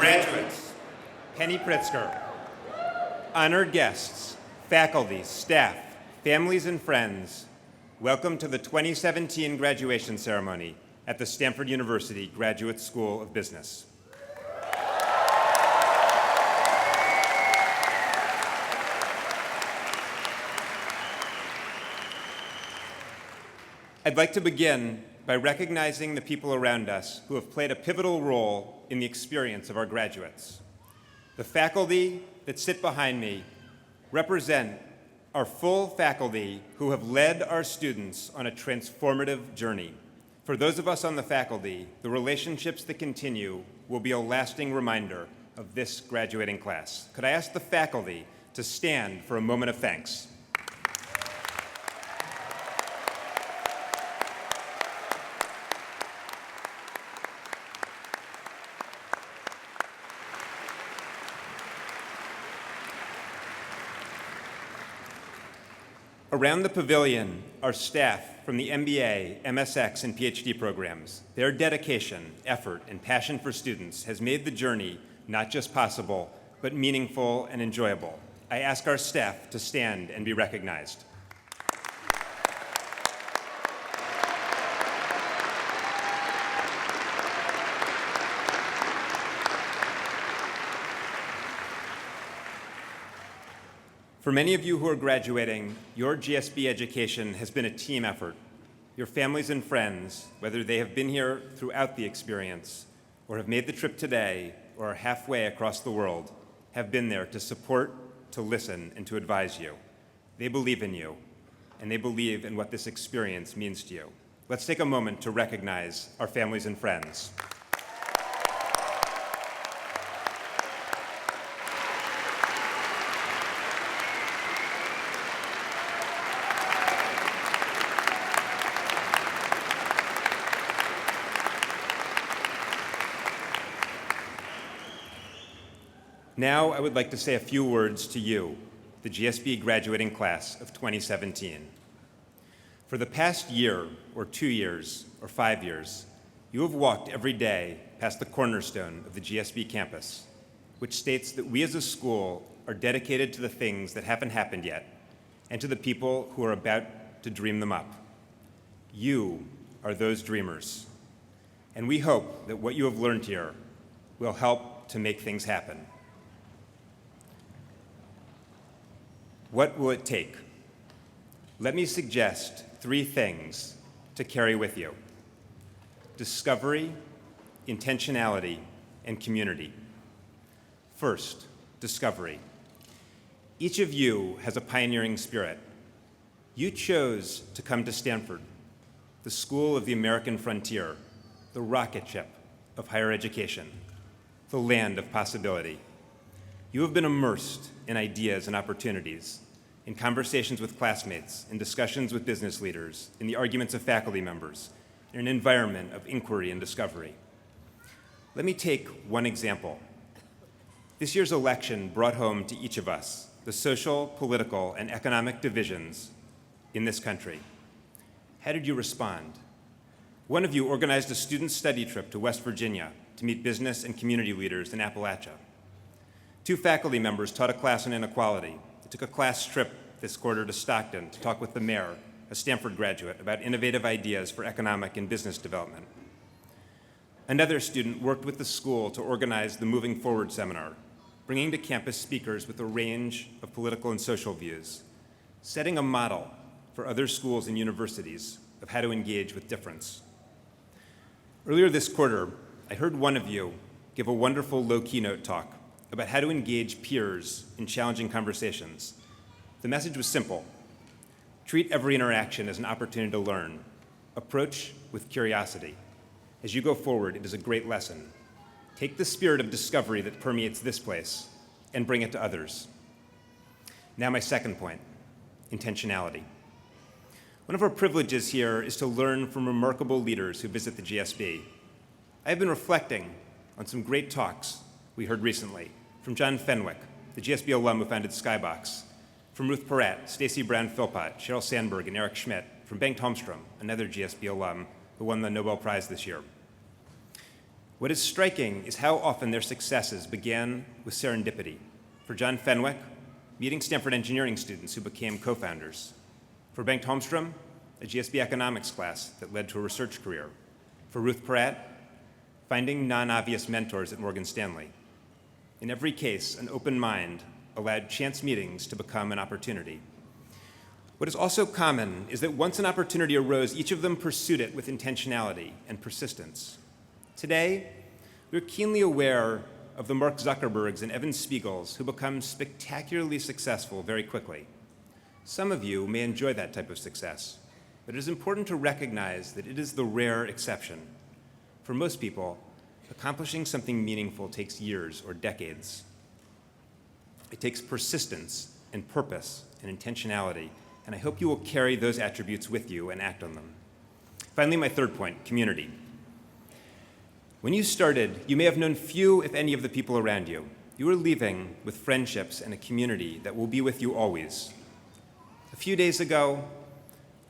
Graduates, Penny Pritzker, honored guests, faculty, staff, families, and friends, welcome to the 2017 graduation ceremony at the Stanford University Graduate School of Business. I'd like to begin by recognizing the people around us who have played a pivotal role in the experience of our graduates. The faculty that sit behind me represent our full faculty who have led our students on a transformative journey. For those of us on the faculty, the relationships that continue will be a lasting reminder of this graduating class. Could I ask the faculty to stand for a moment of thanks? Around the pavilion are staff from the MBA, MSX, and PhD programs. Their dedication, effort, and passion for students has made the journey not just possible, but meaningful and enjoyable. I ask our staff to stand and be recognized. For many of you who are graduating, your GSB education has been a team effort. Your families and friends, whether they have been here throughout the experience or have made the trip today or are halfway across the world, have been there to support, to listen, and to advise you. They believe in you, and they believe in what this experience means to you. Let's take a moment to recognize our families and friends. Now, I would like to say a few words to you, the GSB graduating class of 2017. For the past year, or 2 years, or 5 years, you have walked every day past the cornerstone of the GSB campus, which states that we as a school are dedicated to the things that haven't happened yet, and to the people who are about to dream them up. You are those dreamers, and we hope that what you have learned here will help to make things happen. What will it take? Let me suggest 3 things to carry with you: discovery, intentionality, and community. First, discovery. Each of you has a pioneering spirit. You chose to come to Stanford, the school of the American frontier, the rocket ship of higher education, the land of possibility. You have been immersed in ideas and opportunities, in conversations with classmates, in discussions with business leaders, in the arguments of faculty members, in an environment of inquiry and discovery. Let me take one example. This year's election brought home to each of us the social, political, and economic divisions in this country. How did you respond? One of you organized a student study trip to West Virginia to meet business and community leaders in Appalachia. 2 faculty members taught a class on inequality. They took a class trip this quarter to Stockton to talk with the mayor, a Stanford graduate, about innovative ideas for economic and business development. Another student worked with the school to organize the Moving Forward seminar, bringing to campus speakers with a range of political and social views, setting a model for other schools and universities of how to engage with difference. Earlier this quarter, I heard one of you give a wonderful low keynote talk about how to engage peers in challenging conversations. The message was simple: treat every interaction as an opportunity to learn. Approach with curiosity. As you go forward, it is a great lesson. Take the spirit of discovery that permeates this place and bring it to others. Now my second point, intentionality. One of our privileges here is to learn from remarkable leaders who visit the GSB. I've been reflecting on some great talks we heard recently from John Fenwick, the GSB alum who founded Skybox, from Ruth Porat, Stacy Brown-Philpott, Sheryl Sandberg, and Eric Schmidt, from Bengt Holmstrom, another GSB alum who won the Nobel Prize this year. What is striking is how often their successes began with serendipity. For John Fenwick, meeting Stanford engineering students who became co-founders. For Bengt Holmstrom, a GSB economics class that led to a research career. For Ruth Peratt, finding non-obvious mentors at Morgan Stanley. In every case, an open mind allowed chance meetings to become an opportunity. What is also common is that once an opportunity arose, each of them pursued it with intentionality and persistence. Today, we're keenly aware of the Mark Zuckerbergs and Evan Spiegels who become spectacularly successful very quickly. Some of you may enjoy that type of success, but it is important to recognize that it is the rare exception. For most people, accomplishing something meaningful takes years or decades. It takes persistence and purpose and intentionality, and I hope you will carry those attributes with you and act on them. Finally, my third point, community. When you started, you may have known few, if any, of the people around you. You are leaving with friendships and a community that will be with you always. A few days ago,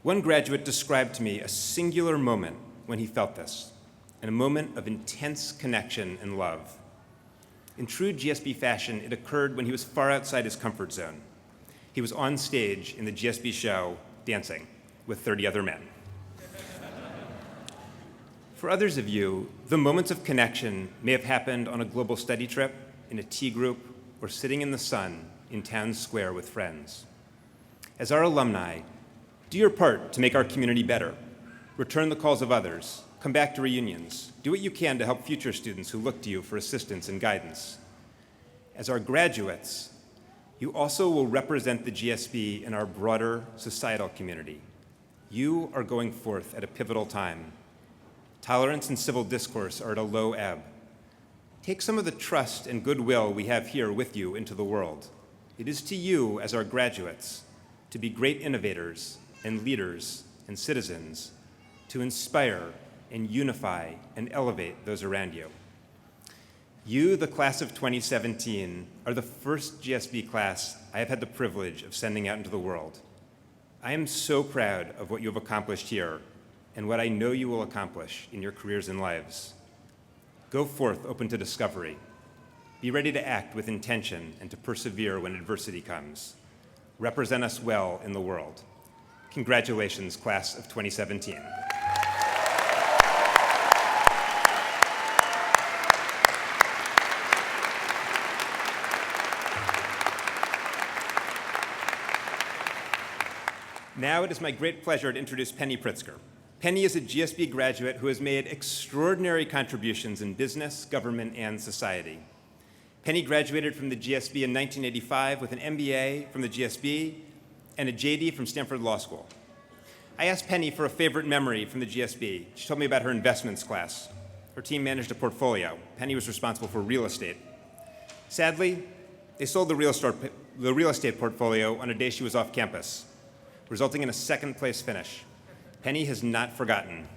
one graduate described to me a singular moment when he felt this, and a moment of intense connection and love. In true GSB fashion, it occurred when he was far outside his comfort zone. He was on stage in the GSB show, dancing with 30 other men. For others of you, the moments of connection may have happened on a global study trip, in a tea group, or sitting in the sun in town square with friends. As our alumni, do your part to make our community better. Return the calls of others. Come back to reunions. Do what you can to help future students who look to you for assistance and guidance. As our graduates, you also will represent the GSB in our broader societal community. You are going forth at a pivotal time. Tolerance and civil discourse are at a low ebb. Take some of the trust and goodwill we have here with you into the world. It is to you, as our graduates, to be great innovators and leaders and citizens, to inspire and unify and elevate those around you. You, the class of 2017, are the first GSB class I have had the privilege of sending out into the world. I am so proud of what you have accomplished here and what I know you will accomplish in your careers and lives. Go forth open to discovery. Be ready to act with intention and to persevere when adversity comes. Represent us well in the world. Congratulations, class of 2017. Now it is my great pleasure to introduce Penny Pritzker. Penny is a GSB graduate who has made extraordinary contributions in business, government, and society. Penny graduated from the GSB in 1985 with an MBA from the GSB and a JD from Stanford Law School. I asked Penny for a favorite memory from the GSB. She told me about her investments class. Her team managed a portfolio. Penny was responsible for real estate. Sadly, they sold the real estate portfolio on a day she was off campus, resulting in a second-place finish. Penny has not forgotten.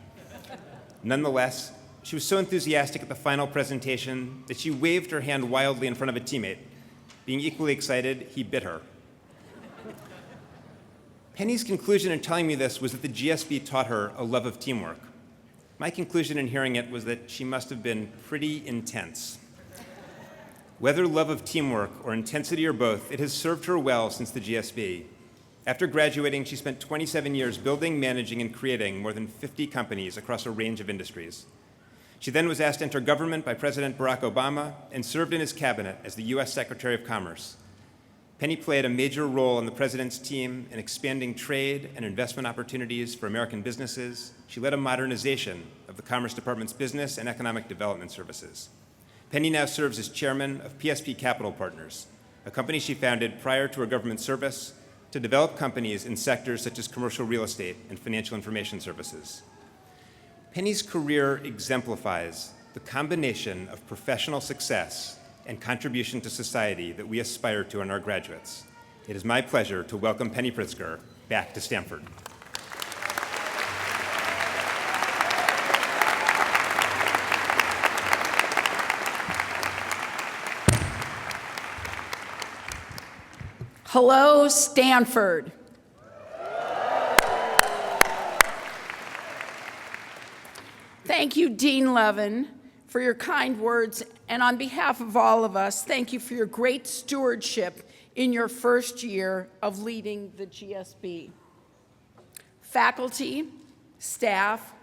Nonetheless, she was so enthusiastic at the final presentation that she waved her hand wildly in front of a teammate. Being equally excited, he bit her. Penny's conclusion in telling me this was that the GSB taught her a love of teamwork. My conclusion in hearing it was that she must have been pretty intense. Whether love of teamwork or intensity or both, it has served her well since the GSB. After graduating, she spent 27 years building, managing, and creating more than 50 companies across a range of industries. She then was asked to enter government by President Barack Obama and served in his cabinet as the U.S. Secretary of Commerce. Penny played a major role in the president's team in expanding trade and investment opportunities for American businesses. She led a modernization of the Commerce Department's business and economic development services. Penny now serves as chairman of PSP Capital Partners, a company she founded prior to her government service to develop companies in sectors such as commercial real estate and financial information services. Penny's career exemplifies the combination of professional success and contribution to society that we aspire to in our graduates. It is my pleasure to welcome Penny Pritzker back to Stanford. Hello, Stanford. Thank you, Dean Levin, for your kind words, and on behalf of all of us, thank you for your great stewardship in your first year of leading the GSB. Faculty, staff,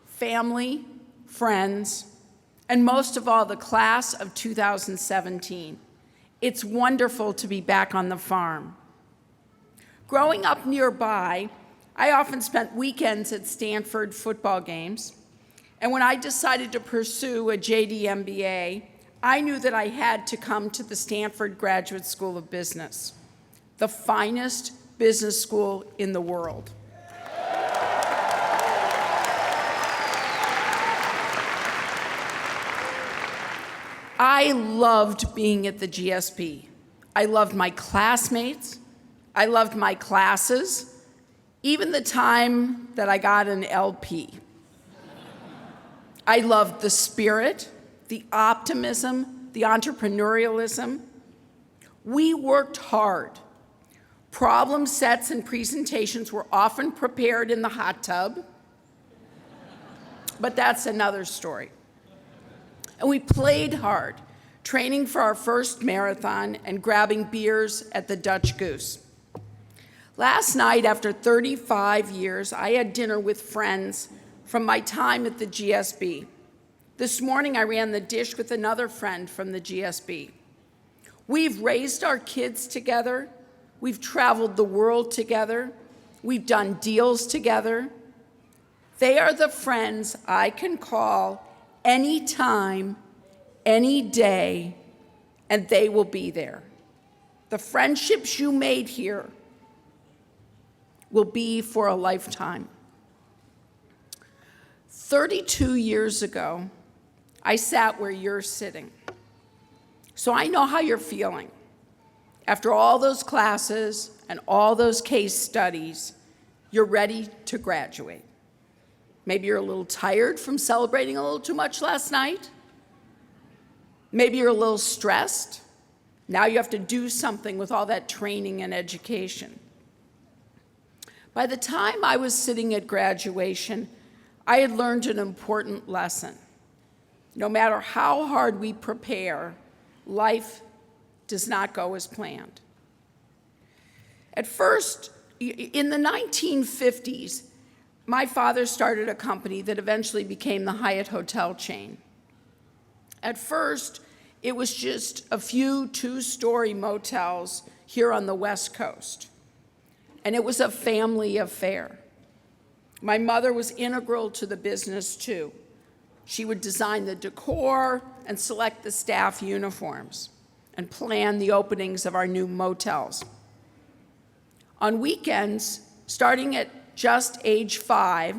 family, friends, and most of all, the class of 2017. It's wonderful to be back on the farm. Growing up nearby, I often spent weekends at Stanford football games, and when I decided to pursue a JD MBA, I knew that I had to come to the Stanford Graduate School of Business, the finest business school in the world. I loved being at the GSB. I loved my classmates. I loved my classes, even the time that I got an LP. I loved the spirit, the optimism, the entrepreneurialism. We worked hard. Problem sets and presentations were often prepared in the hot tub, but that's another story. And we played hard, training for our first marathon and grabbing beers at the Dutch Goose. Last night, after 35 years, I had dinner with friends from my time at the GSB. This morning, I ran the dish with another friend from the GSB. We've raised our kids together. We've traveled the world together. We've done deals together. They are the friends I can call anytime, any day, and they will be there. The friendships you made here will be for a lifetime. 32 years ago, I sat where you're sitting. So I know how you're feeling. After all those classes and all those case studies, you're ready to graduate. Maybe you're a little tired from celebrating a little too much last night. Maybe you're a little stressed. Now you have to do something with all that training and education. By the time I was sitting at graduation, I had learned an important lesson. No matter how hard we prepare, life does not go as planned. At first, in the 1950s, my father started a company that eventually became the Hyatt hotel chain. At first, it was just a few two-story motels here on the West Coast, and it was a family affair. My mother was integral to the business, too. She would design the decor and select the staff uniforms and plan the openings of our new motels. On weekends, starting at just age 5,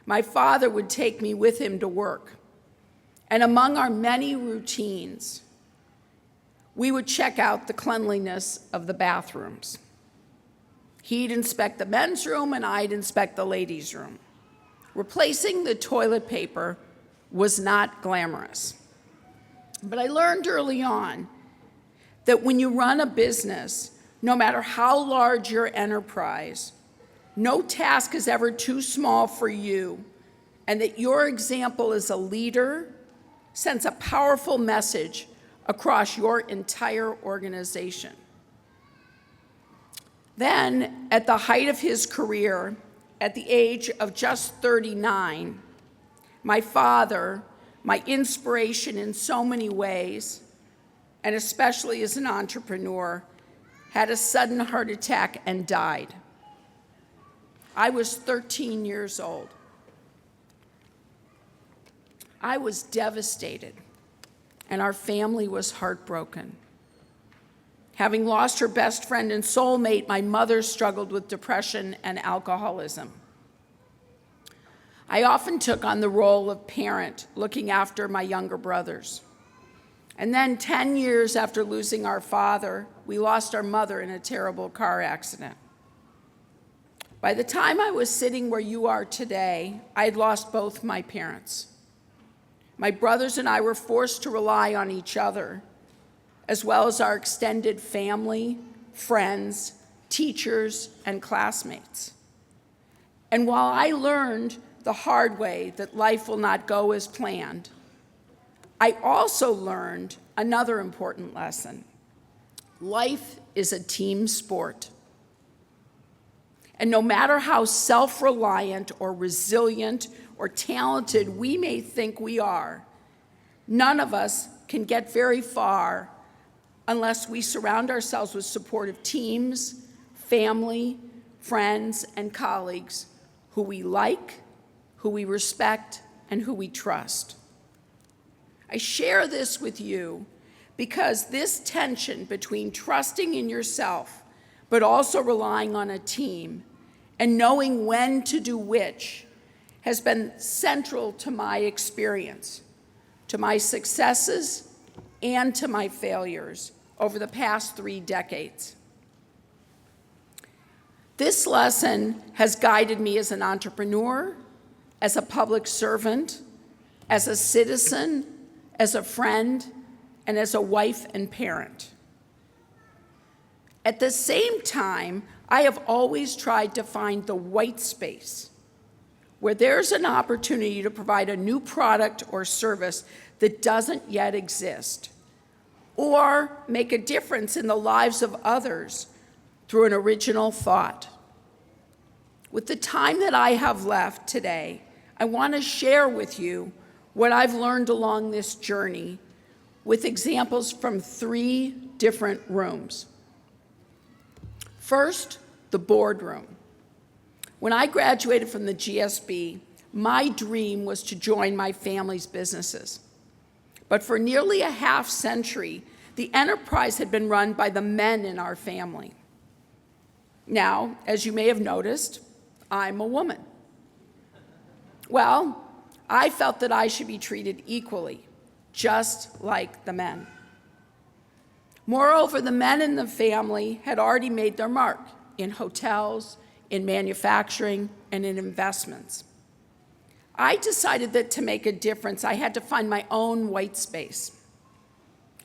my father would take me with him to work. And among our many routines, we would check out the cleanliness of the bathrooms. He'd inspect the men's room and I'd inspect the ladies' room. Replacing the toilet paper was not glamorous. But I learned early on that when you run a business, no matter how large your enterprise, no task is ever too small for you, and that your example as a leader sends a powerful message across your entire organization. Then, at the height of his career, at the age of just 39, my father, my inspiration in so many ways, and especially as an entrepreneur, had a sudden heart attack and died. I was 13 years old. I was devastated, and our family was heartbroken. Having lost her best friend and soulmate, my mother struggled with depression and alcoholism. I often took on the role of parent, looking after my younger brothers. And then 10 years after losing our father, we lost our mother in a terrible car accident. By the time I was sitting where you are today, I had lost both my parents. My brothers and I were forced to rely on each other, as well as our extended family, friends, teachers, and classmates. And while I learned the hard way that life will not go as planned, I also learned another important lesson. Life is a team sport. And no matter how self-reliant or resilient or talented we may think we are, none of us can get very far unless we surround ourselves with supportive teams, family, friends, and colleagues who we like, who we respect, and who we trust. I share this with you because this tension between trusting in yourself but also relying on a team and knowing when to do which has been central to my experience, to my successes, and to my failures over the past 3 decades. This lesson has guided me as an entrepreneur, as a public servant, as a citizen, as a friend, and as a wife and parent. At the same time, I have always tried to find the white space where there's an opportunity to provide a new product or service that doesn't yet exist, or make a difference in the lives of others through an original thought. With the time that I have left today, I want to share with you what I've learned along this journey with examples from 3 different rooms. First, the boardroom. When I graduated from the GSB, my dream was to join my family's businesses. But for nearly a half-century, the enterprise had been run by the men in our family. Now, as you may have noticed, I'm a woman. Well, I felt that I should be treated equally, just like the men. Moreover, the men in the family had already made their mark in hotels, in manufacturing, and in investments. I decided that to make a difference, I had to find my own white space.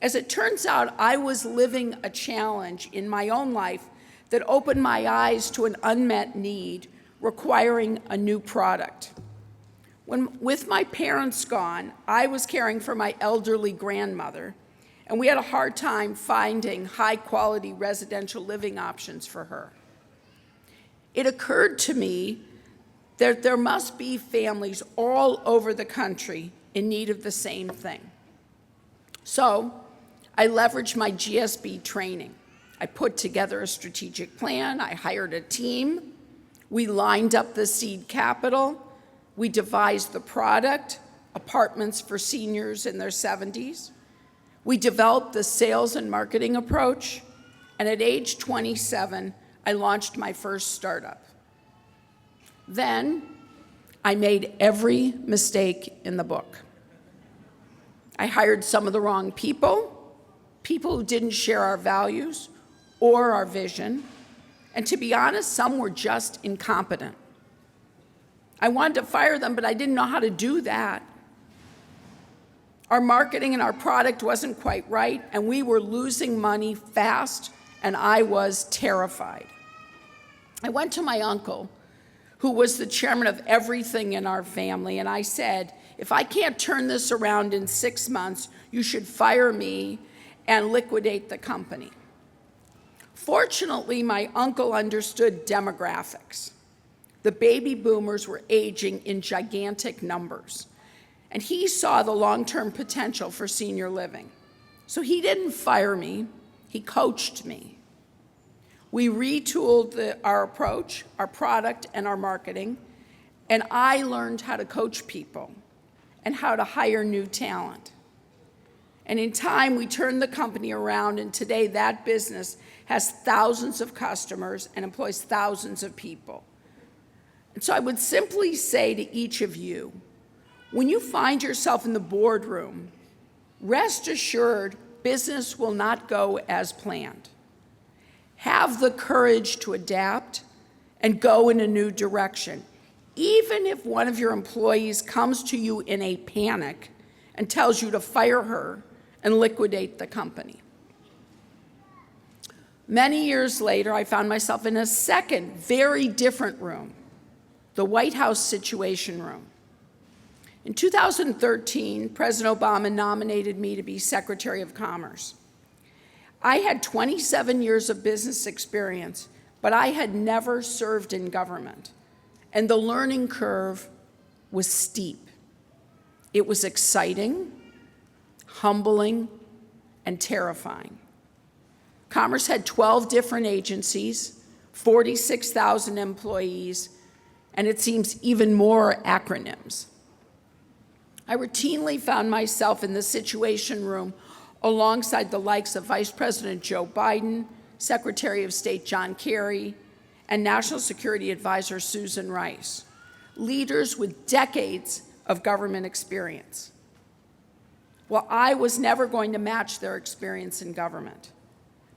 As it turns out, I was living a challenge in my own life that opened my eyes to an unmet need requiring a new product. With my parents gone, I was caring for my elderly grandmother, and we had a hard time finding high-quality residential living options for her. It occurred to me that there must be families all over the country in need of the same thing. So I leveraged my GSB training. I put together a strategic plan. I hired a team. We lined up the seed capital. We devised the product, apartments for seniors in their 70s. We developed the sales and marketing approach, and at age 27, I launched my first startup. Then, I made every mistake in the book. I hired some of the wrong people who didn't share our values or our vision, and to be honest, some were just incompetent. I wanted to fire them, but I didn't know how to do that. Our marketing and our product wasn't quite right, and we were losing money fast, and I was terrified. I went to my uncle, who was the chairman of everything in our family, and I said, if I can't turn this around in 6 months, you should fire me and liquidate the company. Fortunately, my uncle understood demographics. The baby boomers were aging in gigantic numbers, and he saw the long-term potential for senior living. So he didn't fire me, he coached me. We retooled our approach, our product, and our marketing, and I learned how to coach people and how to hire new talent. And in time, we turned the company around, and today that business has thousands of customers and employs thousands of people. And so I would simply say to each of you, when you find yourself in the boardroom, rest assured business will not go as planned. Have the courage to adapt and go in a new direction, even if one of your employees comes to you in a panic and tells you to fire her and liquidate the company. Many years later, I found myself in a second, very different room, the White House Situation Room. In 2013, President Obama nominated me to be Secretary of Commerce. I had 27 years of business experience, but I had never served in government, and the learning curve was steep. It was exciting, humbling, and terrifying. Commerce had 12 different agencies, 46,000 employees, and it seems even more acronyms. I routinely found myself in the Situation Room alongside the likes of Vice President Joe Biden, Secretary of State John Kerry, and National Security Advisor Susan Rice, leaders with decades of government experience. Well, I was never going to match their experience in government.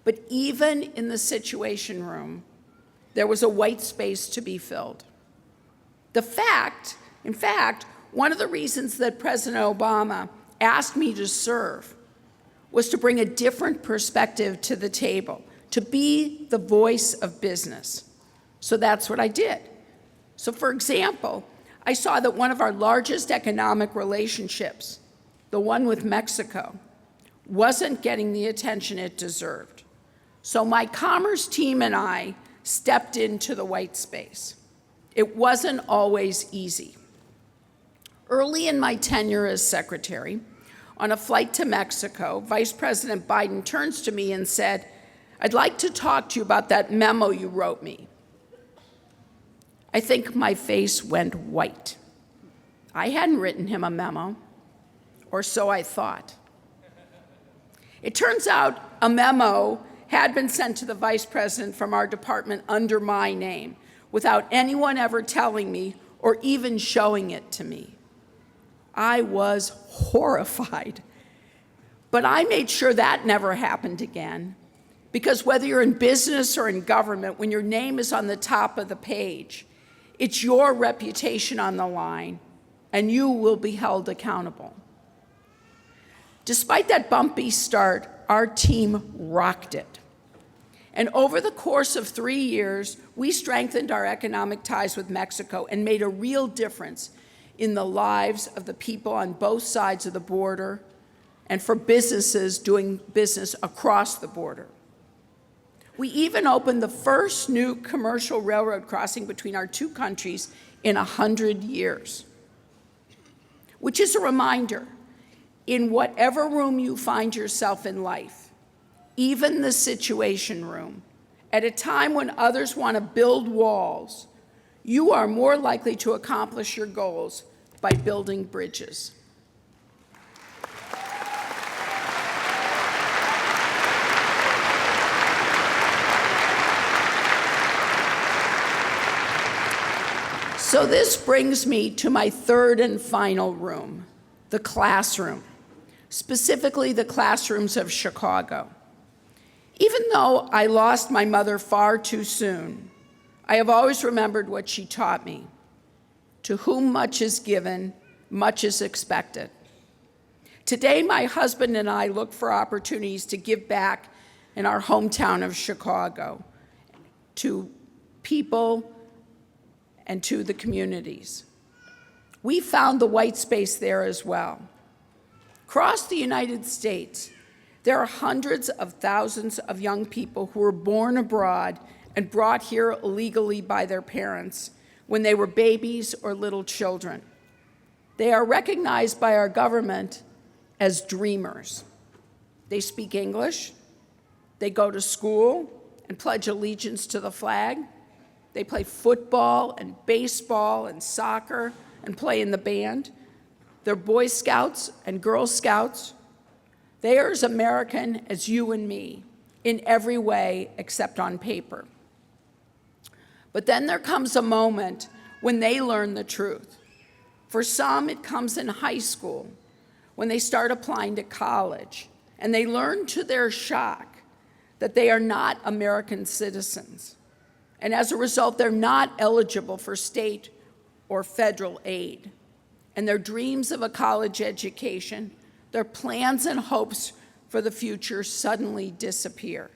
But even in the Situation Room, there was a white space to be filled. In fact, one of the reasons that President Obama asked me to serve was to bring a different perspective to the table, to be the voice of business. So that's what I did. So for example, I saw that one of our largest economic relationships, the one with Mexico, wasn't getting the attention it deserved. So my commerce team and I stepped into the white space. It wasn't always easy. Early in my tenure as secretary, on a flight to Mexico, Vice President Biden turns to me and said, "I'd like to talk to you about that memo you wrote me." I think my face went white. I hadn't written him a memo, or so I thought. It turns out a memo had been sent to the vice president from our department under my name, without anyone ever telling me or even showing it to me. I was horrified. But I made sure that never happened again, because whether you're in business or in government, when your name is on the top of the page, it's your reputation on the line, and you will be held accountable. Despite that bumpy start, our team rocked it. And over the course of 3 years, we strengthened our economic ties with Mexico and made a real difference in the lives of the people on both sides of the border and for businesses doing business across the border. We even opened the first new commercial railroad crossing between our two countries in 100 years, which is a reminder, in whatever room you find yourself in life, even the Situation Room, at a time when others want to build walls, you are more likely to accomplish your goals by building bridges. So this brings me to my third and final room, the classroom, specifically the classrooms of Chicago. Even though I lost my mother far too soon, I have always remembered what she taught me. To whom much is given, much is expected. Today, my husband and I look for opportunities to give back in our hometown of Chicago to people and to the communities. We found the white space there as well. Across the United States, there are hundreds of thousands of young people who were born abroad and brought here illegally by their parents when they were babies or little children. They are recognized by our government as dreamers. They speak English, they go to school and pledge allegiance to the flag, they play football and baseball and soccer and play in the band. They're Boy Scouts and Girl Scouts. They are as American as you and me in every way except on paper. But then there comes a moment when they learn the truth. For some, it comes in high school, when they start applying to college, and they learn to their shock that they are not American citizens. And as a result, they're not eligible for state or federal aid. And their dreams of a college education, their plans and hopes for the future suddenly disappear.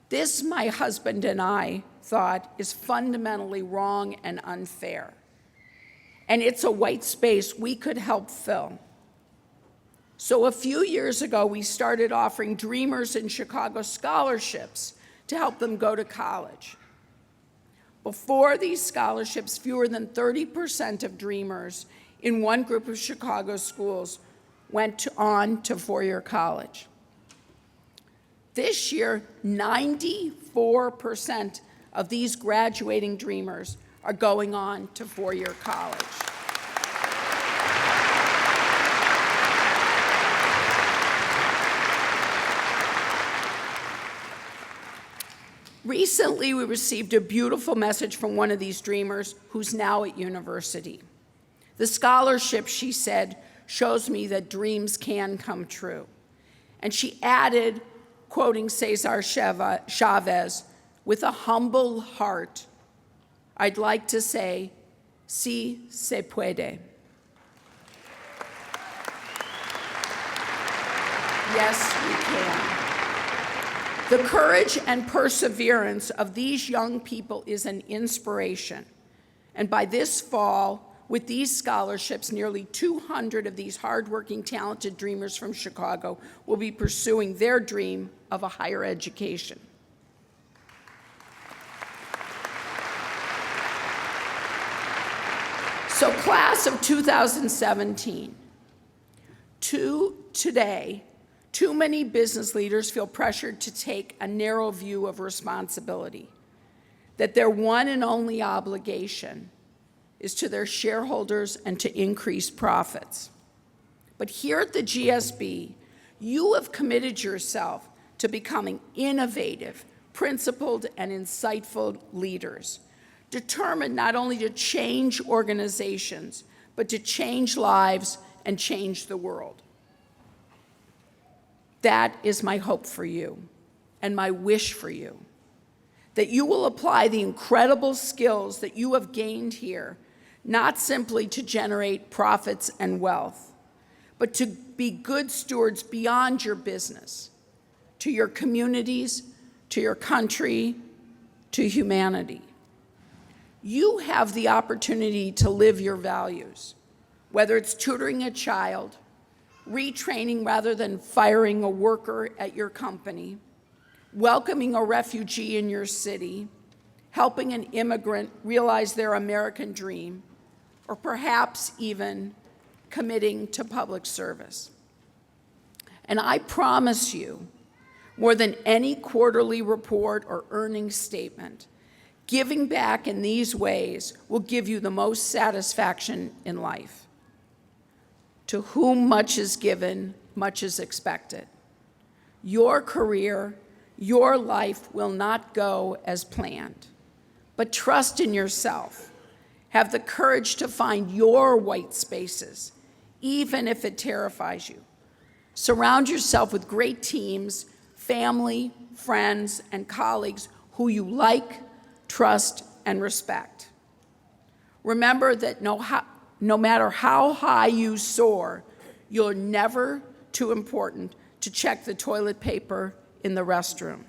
This, my husband and I thought, is fundamentally wrong and unfair. and it's a white space we could help fill. So a few years ago, we started offering Dreamers in Chicago scholarships to help them go to college. Before these scholarships, fewer than 30% of Dreamers in one group of Chicago schools went on to four-year college. This year, 94% of these graduating Dreamers are going on to four-year college. Recently, we received a beautiful message from one of these Dreamers who's now at university. The scholarship, she said, shows me that dreams can come true. And she added, quoting Cesar Chavez, with a humble heart, I'd like to say, sí se puede. Yes, we can. The courage and perseverance of these young people is an inspiration. And by this fall, with these scholarships, nearly 200 of these hardworking, talented Dreamers from Chicago will be pursuing their dream of a higher education. So class of 2017, today, too many business leaders feel pressured to take a narrow view of responsibility, that their one and only obligation is to their shareholders and to increase profits. But here at the GSB, you have committed yourself to becoming innovative, principled, and insightful leaders, determined not only to change organizations, but to change lives and change the world. That is my hope for you and my wish for you, that you will apply the incredible skills that you have gained here, not simply to generate profits and wealth, but to be good stewards beyond your business, to your communities, to your country, to humanity. You have the opportunity to live your values, whether it's tutoring a child, retraining rather than firing a worker at your company, welcoming a refugee in your city, helping an immigrant realize their American dream, or perhaps even committing to public service. And I promise you, more than any quarterly report or earnings statement, giving back in these ways will give you the most satisfaction in life. To whom much is given, much is expected. Your career, your life will not go as planned, but trust in yourself. Have the courage to find your white spaces, even if it terrifies you. Surround yourself with great teams, family, friends, and colleagues who you like, trust, and respect. Remember that no matter how high you soar, you're never too important to check the toilet paper in the restroom.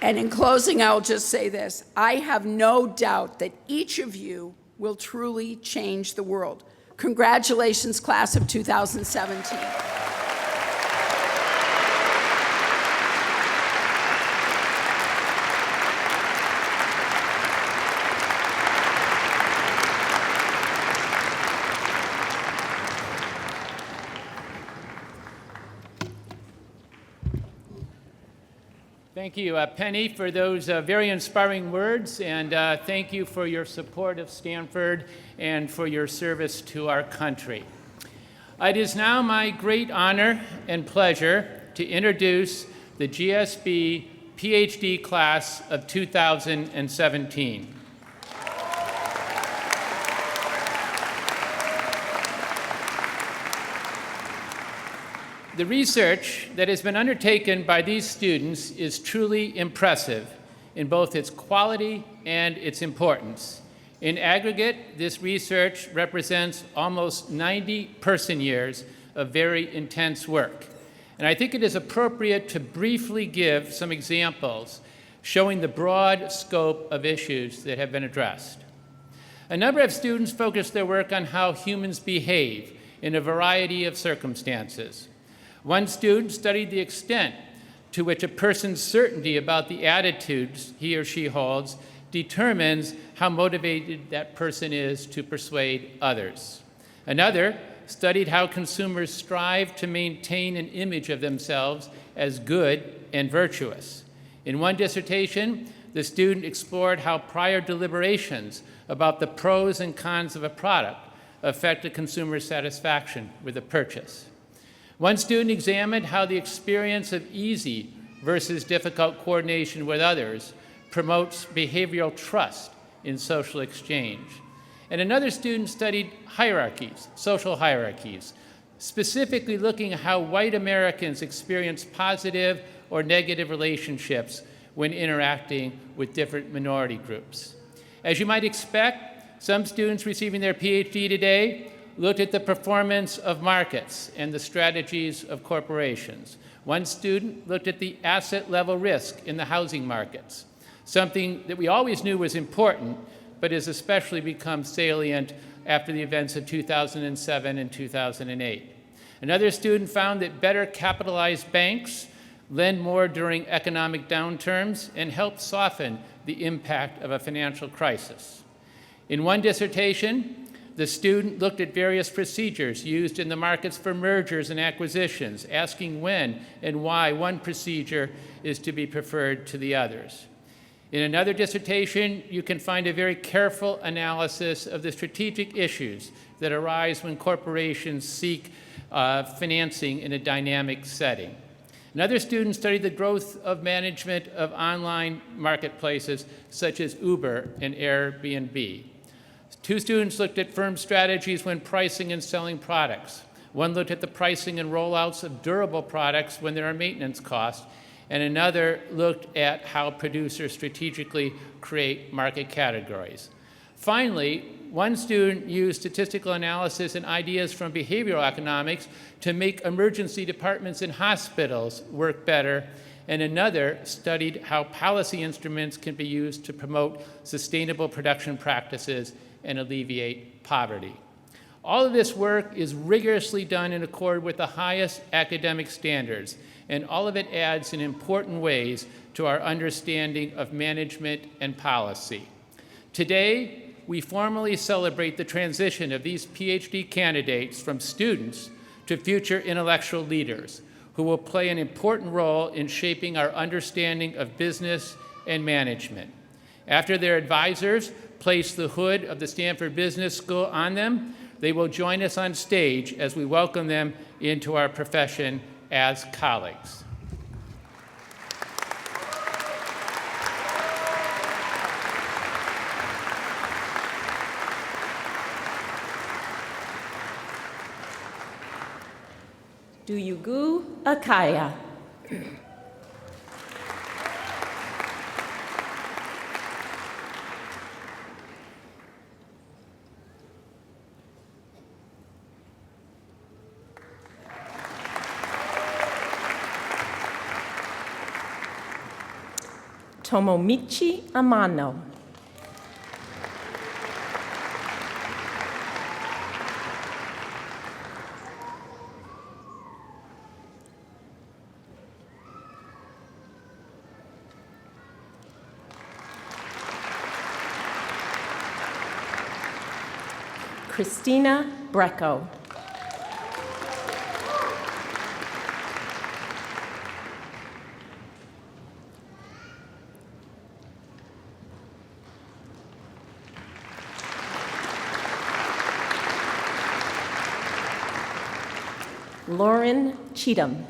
And in closing, I'll just say this. I have no doubt that each of you will truly change the world. Congratulations, class of 2017. Thank you, Penny, for those very inspiring words, and thank you for your support of Stanford and for your service to our country. It is now my great honor and pleasure to introduce the GSB PhD class of 2017. The research that has been undertaken by these students is truly impressive in both its quality and its importance. In aggregate, this research represents almost 90 person years of very intense work. And I think it is appropriate to briefly give some examples showing the broad scope of issues that have been addressed. A number of students focused their work on how humans behave in a variety of circumstances. One student studied the extent to which a person's certainty about the attitudes he or she holds determines how motivated that person is to persuade others. Another studied how consumers strive to maintain an image of themselves as good and virtuous. In one dissertation, the student explored how prior deliberations about the pros and cons of a product affect a consumer's satisfaction with a purchase. One student examined how the experience of easy versus difficult coordination with others promotes behavioral trust in social exchange. And another student studied hierarchies, social hierarchies, specifically looking at how white Americans experience positive or negative relationships when interacting with different minority groups. As you might expect, some students receiving their PhD today looked at the performance of markets and the strategies of corporations. One student looked at the asset level risk in the housing markets, something that we always knew was important, but has especially become salient after the events of 2007 and 2008. Another student found that better capitalized banks lend more during economic downturns and help soften the impact of a financial crisis. In one dissertation, the student looked at various procedures used in the markets for mergers and acquisitions, asking when and why one procedure is to be preferred to the others. In another dissertation, you can find a very careful analysis of the strategic issues that arise when corporations seek financing in a dynamic setting. Another student studied the growth of management of online marketplaces such as Uber and Airbnb. Two students looked at firm strategies when pricing and selling products. One looked at the pricing and rollouts of durable products when there are maintenance costs, and another looked at how producers strategically create market categories. Finally, one student used statistical analysis and ideas from behavioral economics to make emergency departments in hospitals work better, and another studied how policy instruments can be used to promote sustainable production practices and alleviate poverty. All of this work is rigorously done in accord with the highest academic standards, and all of it adds in important ways to our understanding of management and policy. Today, we formally celebrate the transition of these PhD candidates from students to future intellectual leaders who will play an important role in shaping our understanding of business and management. After their advisors place the hood of the Stanford Business School on them, they will join us on stage as we welcome them into our profession as colleagues. Duyugu Akaya. Tomomichi Amano. Christina Brecco. Lauren Cheatham.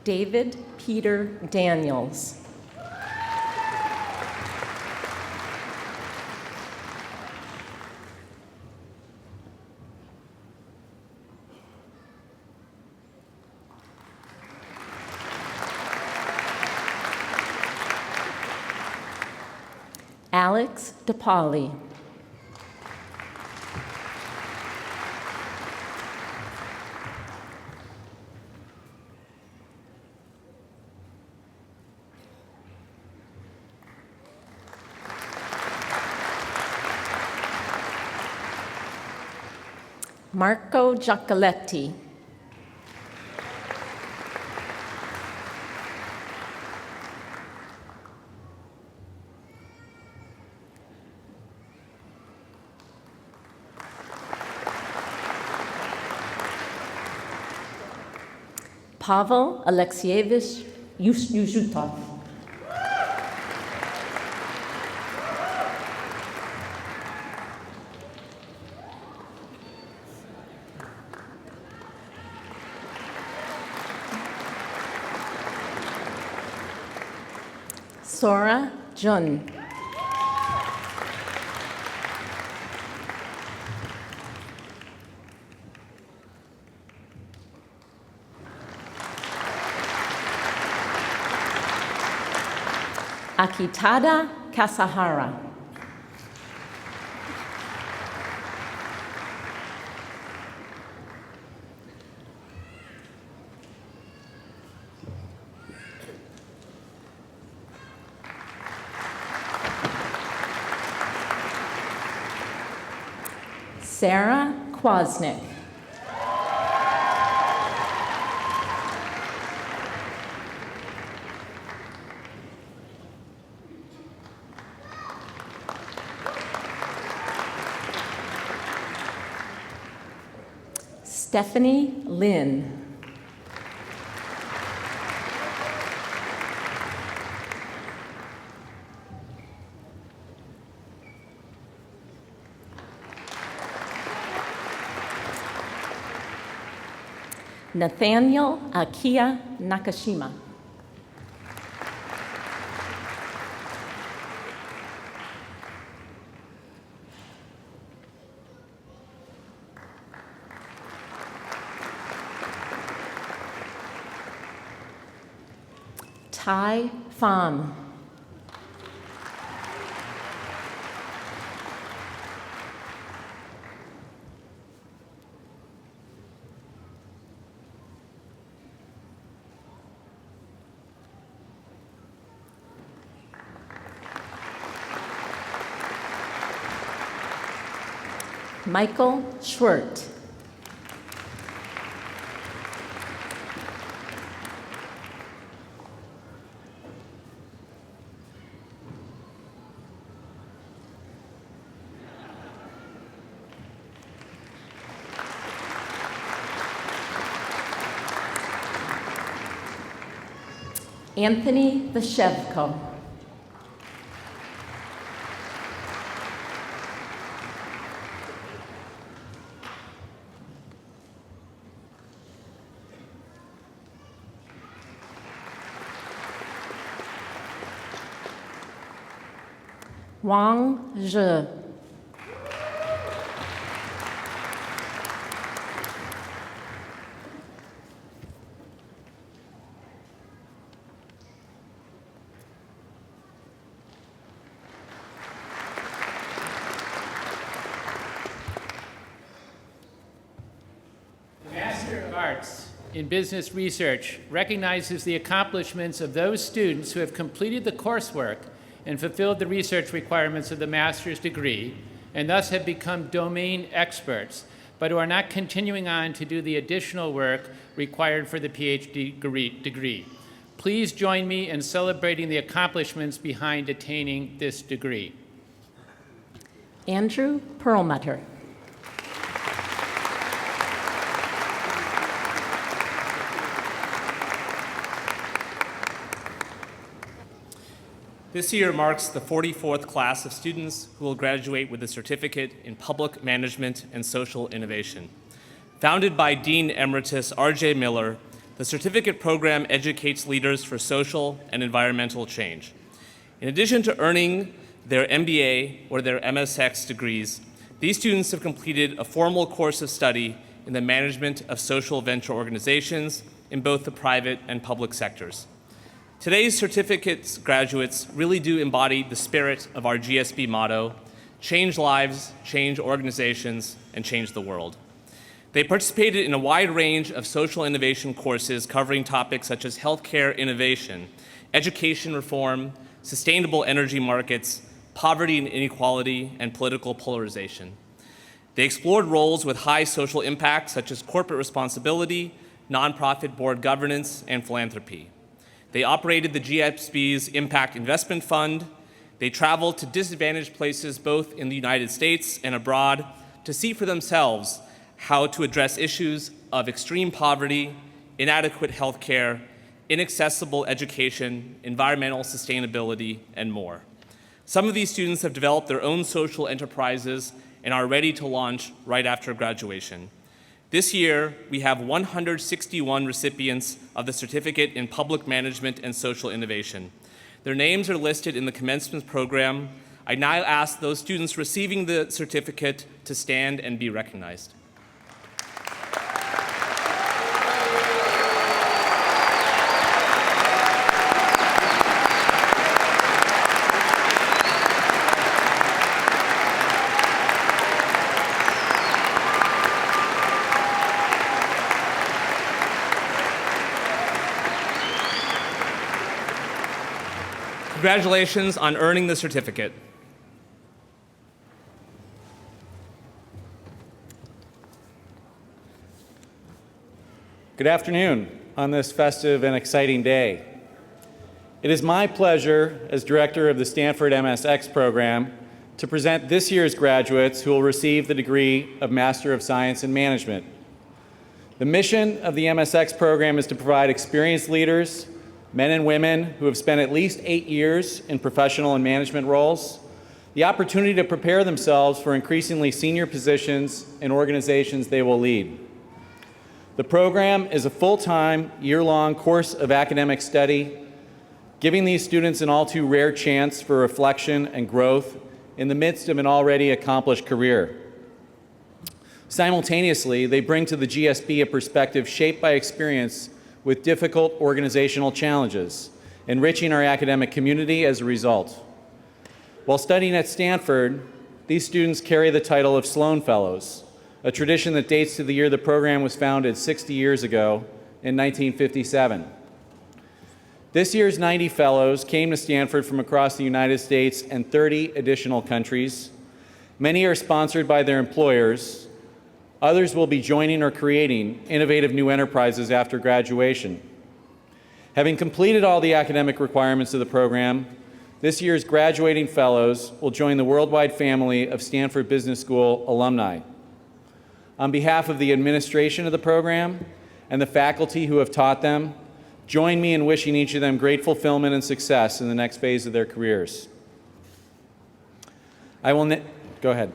David Peter Daniels. Alex DePauli. Marco Giacoletti. Pavel Alexievich Yuzhutov. Sora Jun. Akitada Kasahara. Sarah Kwasnick. Stephanie Lynn. Nathaniel Akia Nakashima. Tai Pham. Michael Schwert. Anthony Vashevko. Wang Zhe. The Master of Arts in Business Research recognizes the accomplishments of those students who have completed the coursework and fulfilled the research requirements of the master's degree, and thus have become domain experts, but who are not continuing on to do the additional work required for the PhD degree. Please join me in celebrating the accomplishments behind attaining this degree. Andrew Perlmutter. This year marks the 44th class of students who will graduate with a certificate in public management and social innovation. Founded by Dean Emeritus R.J. Miller, the certificate program educates leaders for social and environmental change. In addition to earning their MBA or their MSX degrees, these students have completed a formal course of study in the management of social venture organizations in both the private and public sectors. Today's certificates graduates really do embody the spirit of our GSB motto: change lives, change organizations, and change the world. They participated in a wide range of social innovation courses covering topics such as healthcare innovation, education reform, sustainable energy markets, poverty and inequality, and political polarization. They explored roles with high social impact such as corporate responsibility, nonprofit board governance, and philanthropy. They operated the GSB's Impact Investment Fund. They traveled to disadvantaged places both in the United States and abroad to see for themselves how to address issues of extreme poverty, inadequate health care, inaccessible education, environmental sustainability, and more. Some of these students have developed their own social enterprises and are ready to launch right after graduation. This year, we have 161 recipients of the Certificate in Public Management and Social Innovation. Their names are listed in the commencement program. I now ask those students receiving the certificate to stand and be recognized. Congratulations on earning the certificate. Good afternoon on this festive and exciting day. It is my pleasure as director of the Stanford MSX program to present this year's graduates who will receive the degree of Master of Science in Management. The mission of the MSX program is to provide experienced leaders, men and women who have spent at least 8 years in professional and management roles, the opportunity to prepare themselves for increasingly senior positions in organizations they will lead. The program is a full-time, year-long course of academic study, giving these students an all too rare chance for reflection and growth in the midst of an already accomplished career. Simultaneously, they bring to the GSB a perspective shaped by experience with difficult organizational challenges, enriching our academic community as a result. While studying at Stanford, these students carry the title of Sloan Fellows, a tradition that dates to the year the program was founded 60 years ago in 1957. This year's 90 fellows came to Stanford from across the United States and 30 additional countries. Many are sponsored by their employers. Others will be joining or creating innovative new enterprises after graduation. Having completed all the academic requirements of the program, this year's graduating fellows will join the worldwide family of Stanford Business School alumni. On behalf of the administration of the program and the faculty who have taught them, join me in wishing each of them great fulfillment and success in the next phase of their careers. Go ahead.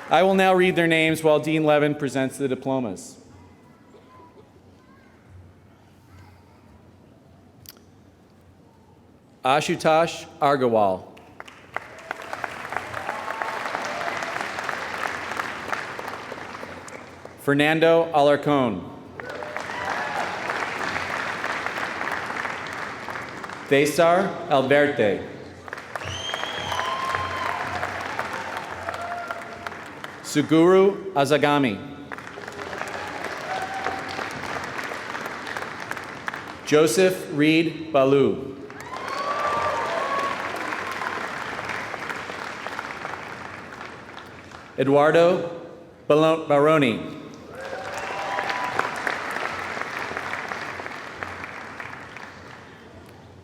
I will now read their names while Dean Levin presents the diplomas. Ashutosh Argawal. Fernando Alarcón. Cesar Alberte. Suguru Azagami. Joseph Reed Balu. Eduardo Baroni.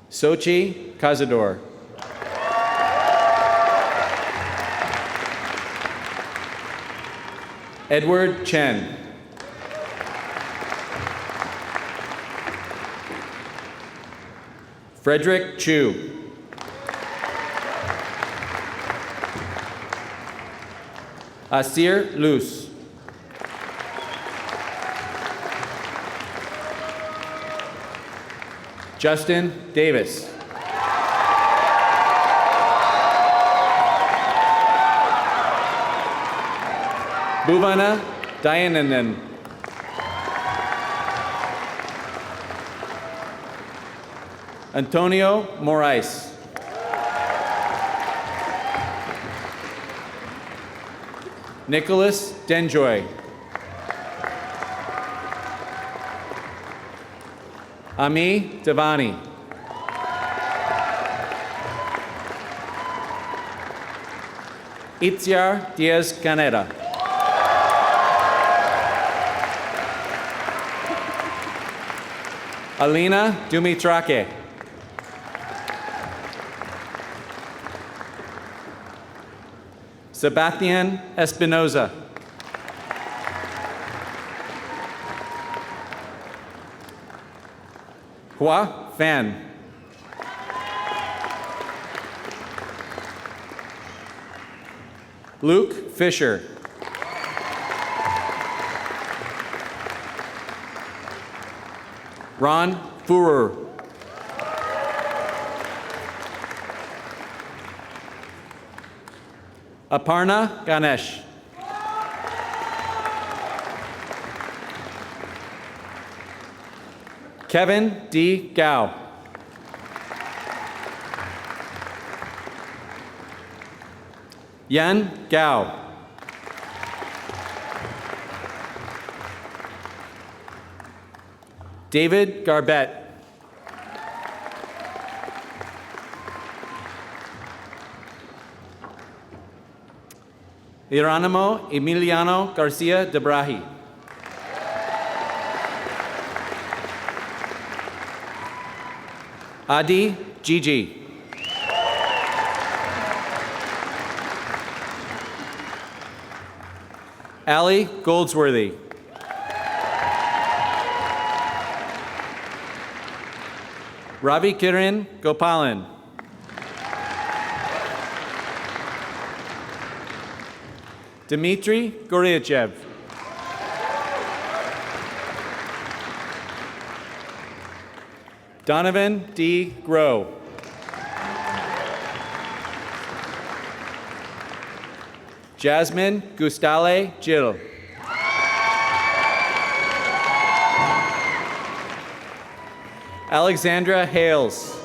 Sochi Cazador. Edward Chen. Frederick Chu. Asir Luz. Justin Davis. Bhuvana Dayanandan. Antonio Morais. Nicholas Denjoy. Ami Devani. Itziar Diaz Caneda. Alina Dumitrake. Sebastian Espinoza. Hua Fan. Luke Fisher. Ron Fuhrer. Aparna Ganesh. Kevin D. Gao. Yan Gao. David Garbett. Hieronimo Emiliano Garcia de Brahi. Adi Gigi. Ali Goldsworthy. Ravi Kiran Gopalan. Dmitry Goryachev. Donovan D. Groh. Jasmine Gustale Jill. Alexandra Hales.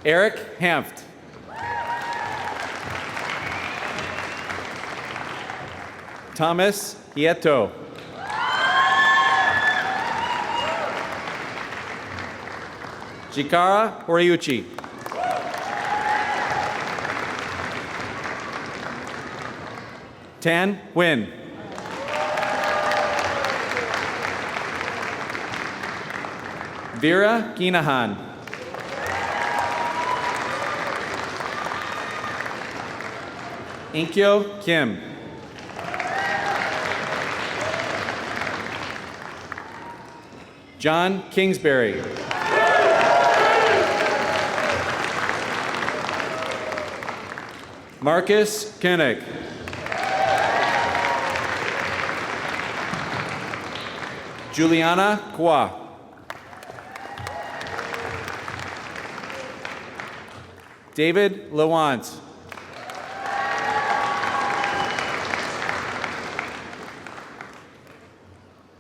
Eric Hanft. Thomas Hieto. Jikara Horiuchi. Tan Nguyen. Vera Kinahan. Inkyo Kim. John Kingsbury. Marcus Koenig. Juliana Kwa. David Lewant.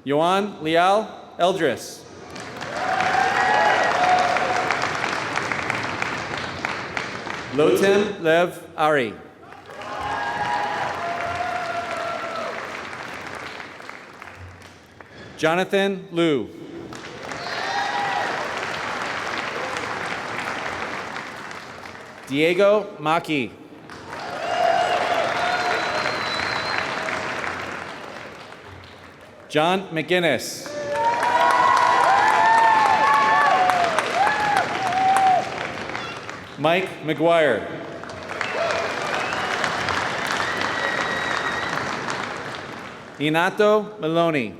Yohan Lial Eldris. Lotem Lev Ari. Jonathan Liu. Diego Maki. John McGinnis. Mike McGuire. Inato Maloney.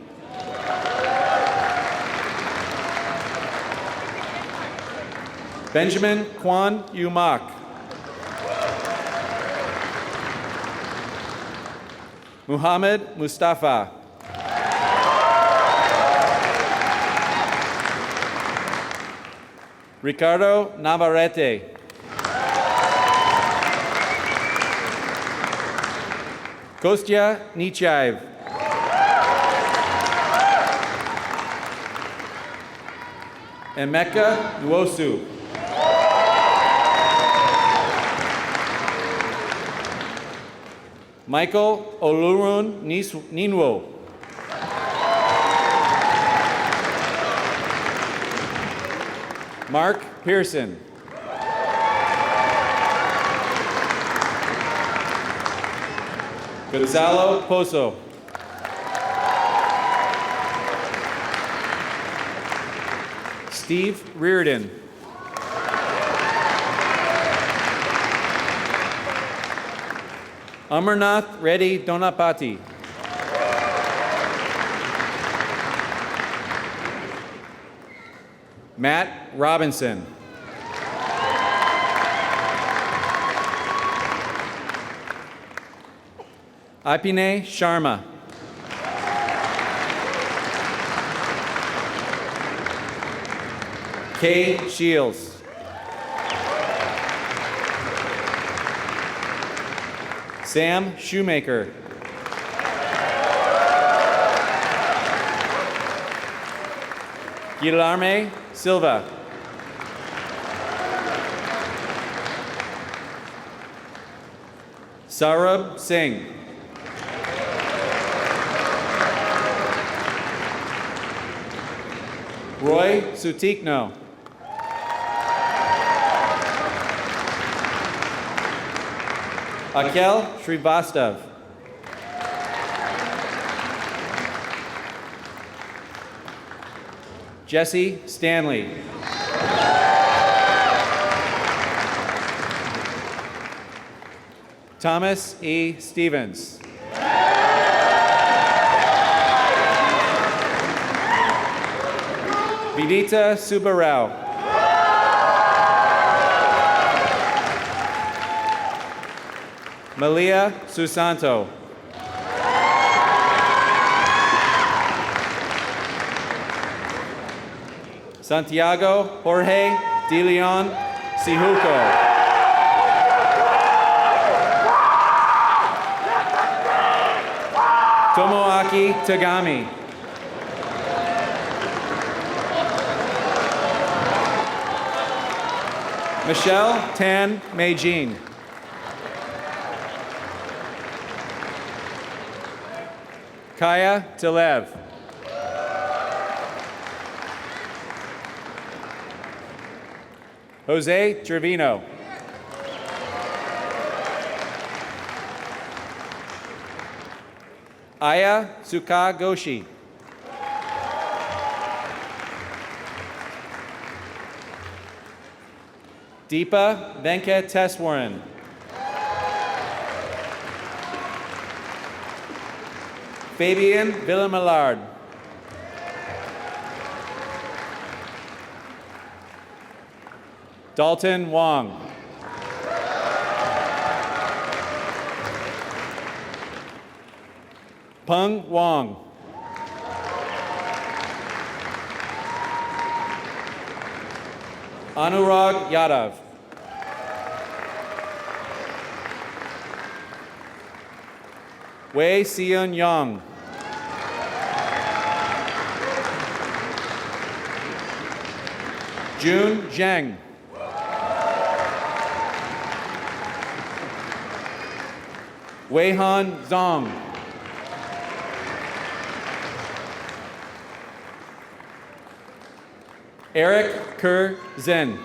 Benjamin Kwan Yumak. Muhammad Mustafa. Ricardo Navarrete. Kostya Nichayev. Emeka Nwosu. Michael Olurun Ninwo. Mark Pearson. Gonzalo Pozo. Steve Reardon. Amarnath Reddy Donapati. Matt Robinson. Ipine Sharma. Kay Shields. Sam Shoemaker. Guilherme Silva. Saurabh Singh. Roy Sutikno. Akhil Srivastav. Jesse Stanley. Thomas E. Stevens. Vidita Subbarao. Malia Susanto. Santiago Jorge De Leon Sijuco. Tomoaki Tagami. Michelle Tan Meijin. Kaya Telev. Jose Trevino. Aya Sukagoshi. Deepa Venkateswaran. Fabian Villamillard. Dalton Wong. Peng Wong. Anurag Yadav. Wei Sion Young. June Zheng. Weihan Zong. Eric Kerr Zen.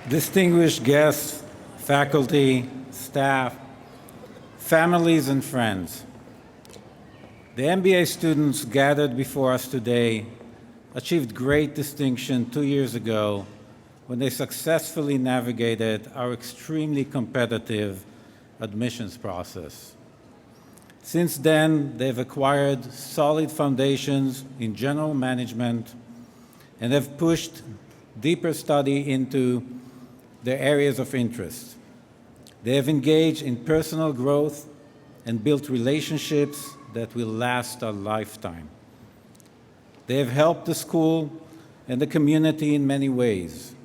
Distinguished guests, faculty, staff, families, and friends. The MBA students gathered before us today achieved great distinction 2 years ago when they successfully navigated our extremely competitive admissions process. Since then, they've acquired solid foundations in general management and have pushed deeper study into their areas of interest. They have engaged in personal growth and built relationships that will last a lifetime. They have helped the school and the community in many ways.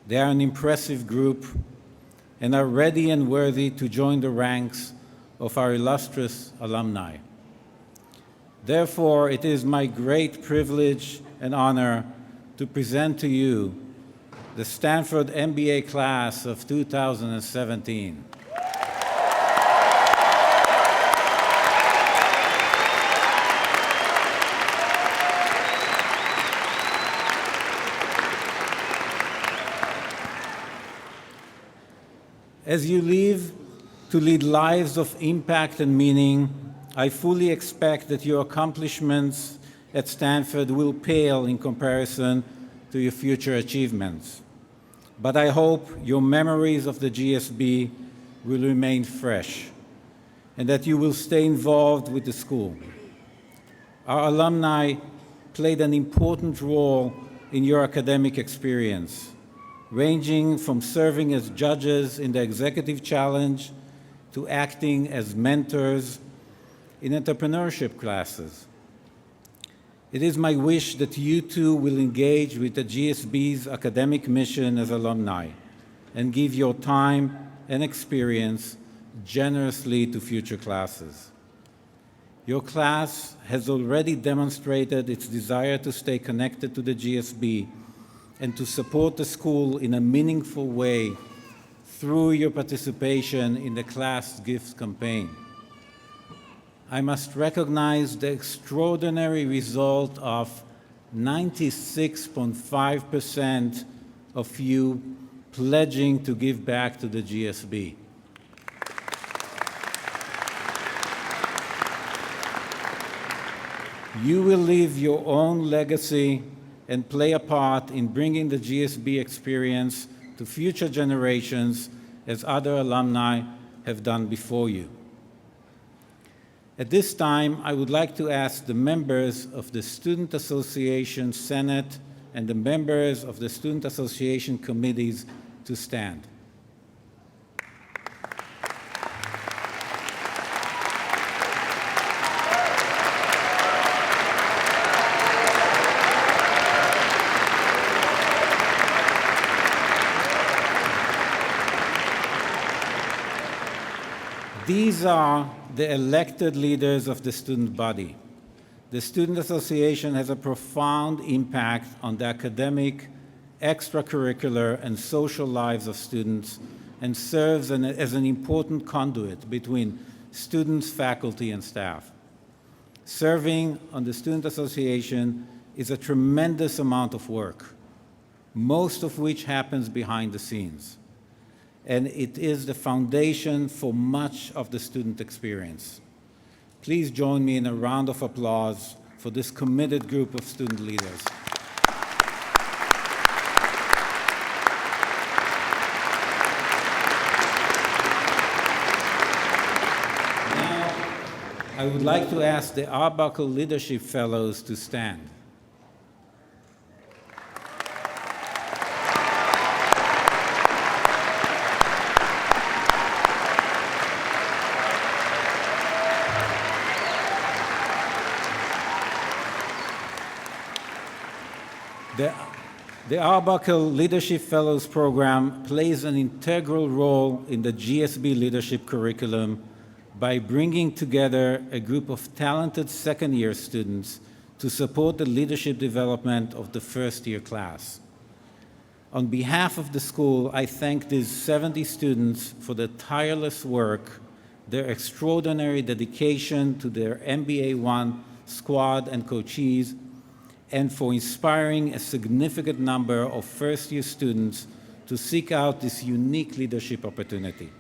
They are an impressive group and are ready and worthy to join the ranks of our illustrious alumni. Therefore, it is my great privilege and honor to present to you the Stanford MBA class of 2017. As you leave to lead lives of impact and meaning, I fully expect that your accomplishments at Stanford will pale in comparison to your future achievements. But I hope your memories of the GSB will remain fresh and that you will stay involved with the school. Our alumni played an important role in your academic experience, ranging from serving as judges in the Executive Challenge to acting as mentors in entrepreneurship classes. It is my wish that you too will engage with the GSB's academic mission as alumni and give your time and experience generously to future classes. Your class has already demonstrated its desire to stay connected to the GSB and to support the school in a meaningful way through your participation in the Class Gifts campaign. I must recognize the extraordinary result of 96.5% of you pledging to give back to the GSB. You will leave your own legacy and play a part in bringing the GSB experience to future generations as other alumni have done before you. At this time, I would like to ask the members of the Student Association Senate and the members of the Student Association committees to stand. These are the elected leaders of the student body. The Student Association has a profound impact on the academic, extracurricular, and social lives of students and serves as an important conduit between students, faculty, and staff. Serving on the Student Association is a tremendous amount of work, most of which happens behind the scenes. And it is the foundation for much of the student experience. Please join me in a round of applause for this committed group of student leaders. Now, I would like to ask the Arbuckle Leadership Fellows to stand. The Arbuckle Leadership Fellows Program plays an integral role in the GSB leadership curriculum by bringing together a group of talented second-year students to support the leadership development of the first-year class. On behalf of the school, I thank these 70 students for their tireless work, their extraordinary dedication to their MBA 1 squad and coachees, and for inspiring a significant number of first-year students to seek out this unique leadership opportunity.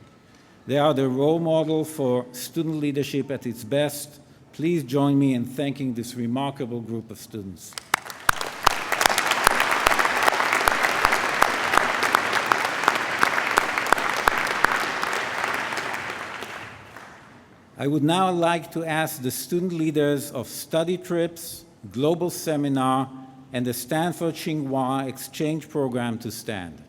They are the role model for student leadership at its best. Please join me in thanking this remarkable group of students. I would now like to ask the student leaders of study trips, global seminar, and the Stanford Tsinghua exchange program to stand.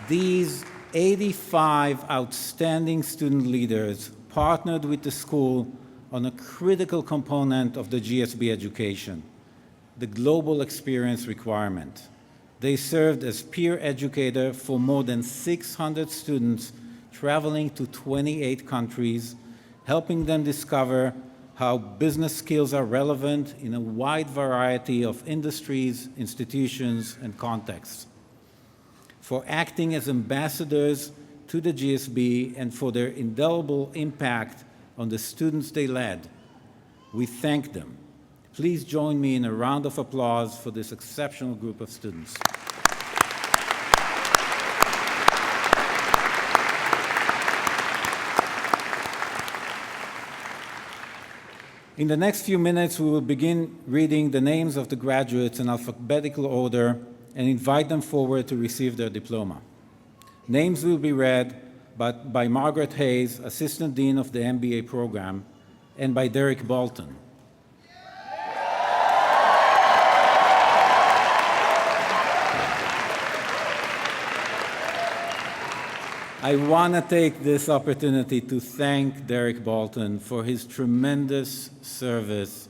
These 85 outstanding student leaders partnered with the school on a critical component of the GSB education, the global experience requirement. They served as peer educator for more than 600 students traveling to 28 countries, helping them discover how business skills are relevant in a wide variety of industries, institutions, and contexts, for acting as ambassadors to the GSB and for their indelible impact on the students they led. We thank them. Please join me in a round of applause for this exceptional group of students. In the next few minutes, we will begin reading the names of the graduates in alphabetical order and invite them forward to receive their diploma. Names will be read by Margaret Hayes, Assistant Dean of the MBA program, and by Derek Bolton. I want to take this opportunity to thank Derek Bolton for his tremendous service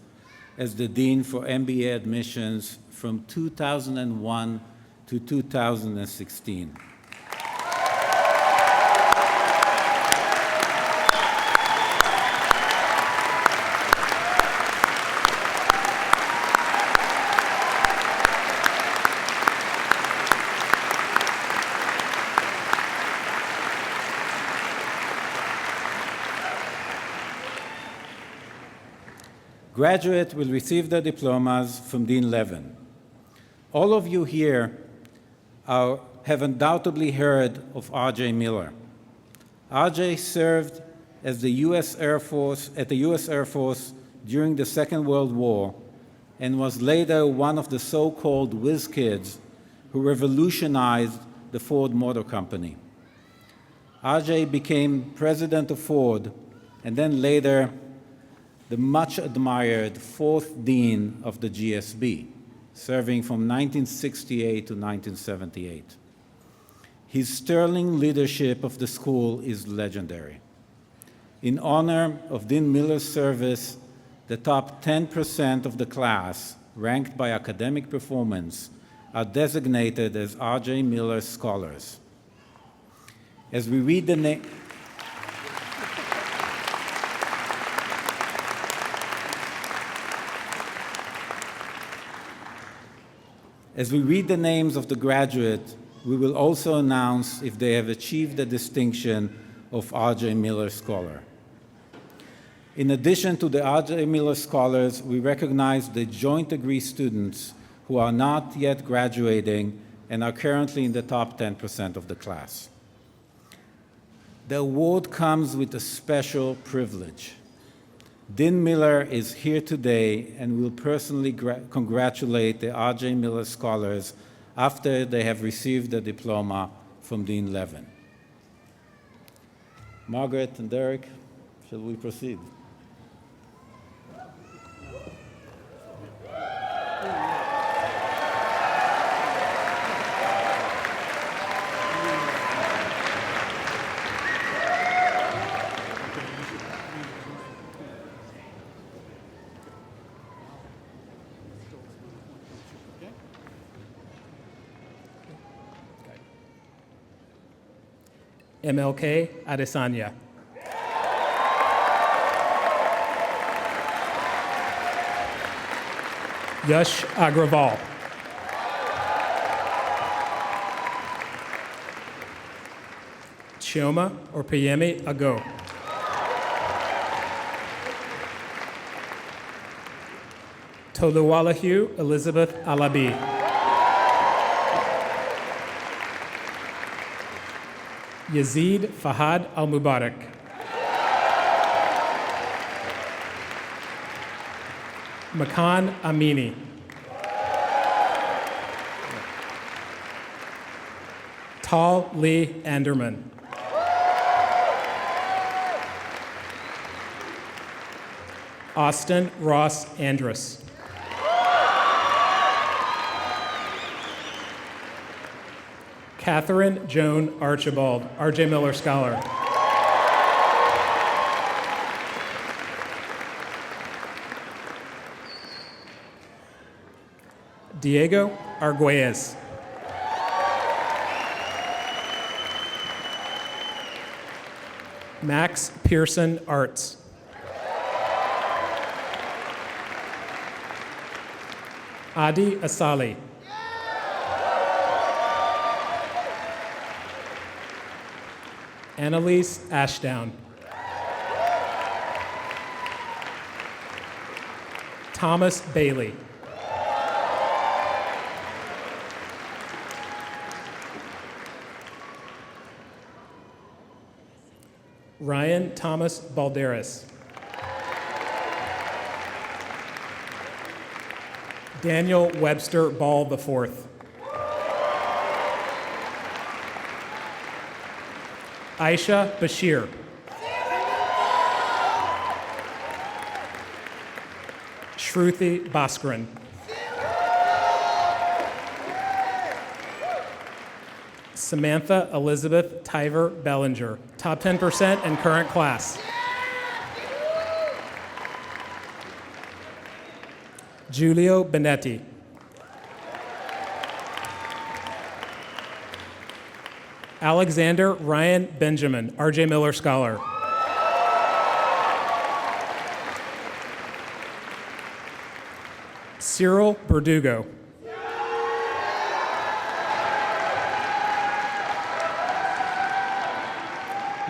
as the Dean for MBA admissions from 2001 to 2016. Graduates will receive their diplomas from Dean Levin. All of you here have undoubtedly heard of R.J. Miller. R.J. served as the U.S. Air Force during the Second World War and was later one of the so-called whiz kids who revolutionized the Ford Motor Company. R.J. became president of Ford and then later the much-admired fourth dean of the GSB, serving from 1968 to 1978. His sterling leadership of the school is legendary. In honor of Dean Miller's service, the top 10% of the class, ranked by academic performance, are designated as R.J. Miller Scholars. As we read the name... As we read the names of the graduates, we will also announce if they have achieved the distinction of R.J. Miller Scholar. In addition to the R.J. Miller Scholars, we recognize the joint degree students who are not yet graduating and are currently in the top 10% of the class. The award comes with a special privilege. Dean Miller is here today and will personally congratulate the R.J. Miller Scholars after they have received the diploma from Dean Levin. Margaret and Derek, shall we proceed? MLK Adesanya. Yash Agrawal. Chioma Orpeyemi Ago. Toluwalahu Elizabeth Alabi. Yazid Fahad Al-Mubarak. Makan Amini. Tal Lee Anderman. Austin Ross Andrus. Catherine Joan Archibald, R.J. Miller Scholar. Diego Arguelles. Max Pearson Arts. Adi Asali. Annalise Ashdown. Thomas Bailey. Ryan Thomas Balderas. Daniel Webster Ball IV. Aisha Bashir. Shruti Bhaskaran. Samantha Elizabeth Tiver Bellinger, top 10% in current class. Giulio Benetti. Alexander Ryan Benjamin, R.J. Miller Scholar. Cyril Verdugo.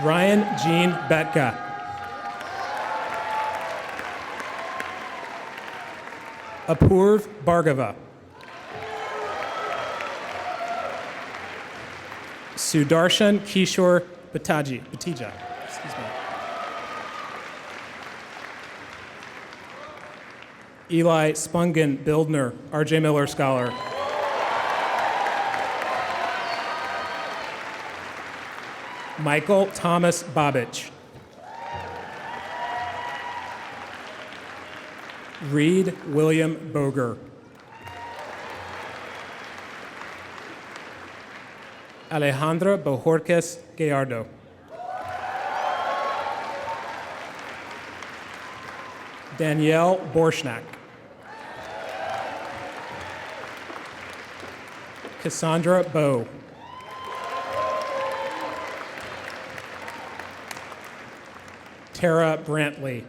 Ryan Jean Betka. Apurv Bhargava. Sudarshan Kishore Batija. Excuse me. Eli Spungen Bildner, R.J. Miller Scholar. Michael Thomas Babich. Reed William Boger. Alejandra Bojorquez Gallardo. Danielle Borshnak. Cassandra Bowe. Tara Brantley.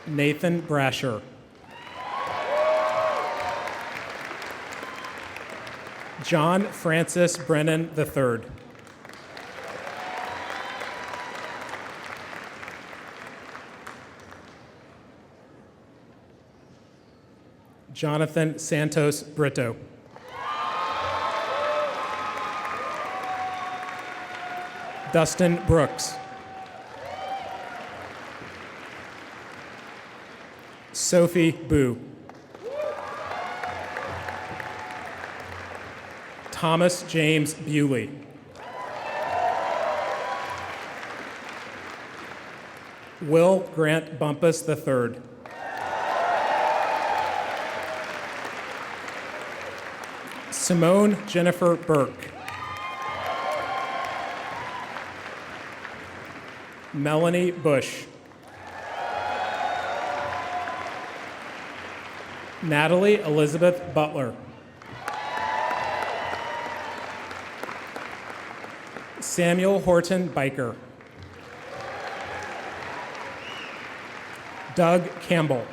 Nathan Brasher. John Francis Brennan III. Jonathan Santos Brito. Dustin Brooks. Sophie Boo. Thomas James Bewley. Will Grant Bumpus III. Simone Jennifer Burke. Melanie Bush. Natalie Elizabeth Butler. Samuel Horton Biker. Doug Campbell.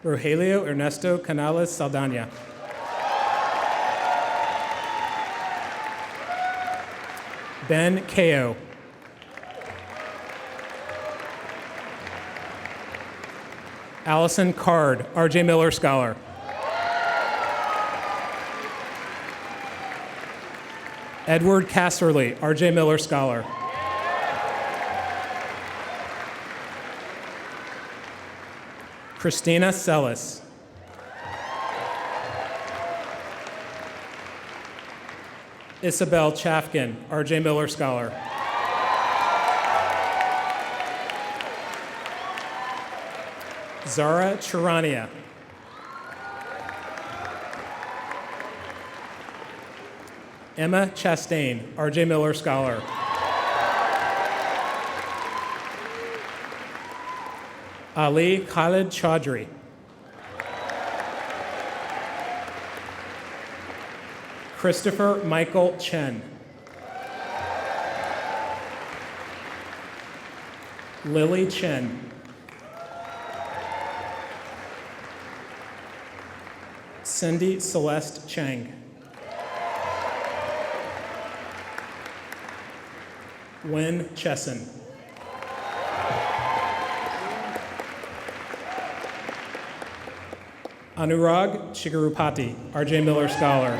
Rogelio Ernesto Canales Saldana. Ben Kao. Allison Card, R.J. Miller Scholar. Edward Casserly, R.J. Miller Scholar. Christina Sellis. Isabel Chafkin, R.J. Miller Scholar. Zara Charania. Emma Chastain, R.J. Miller Scholar. Ali Khalid Chaudhry. Christopher Michael Chen. Lily Chen. Cindy Celeste Chang. Wen Chesson. Anurag Chigarupati, R.J. Miller Scholar.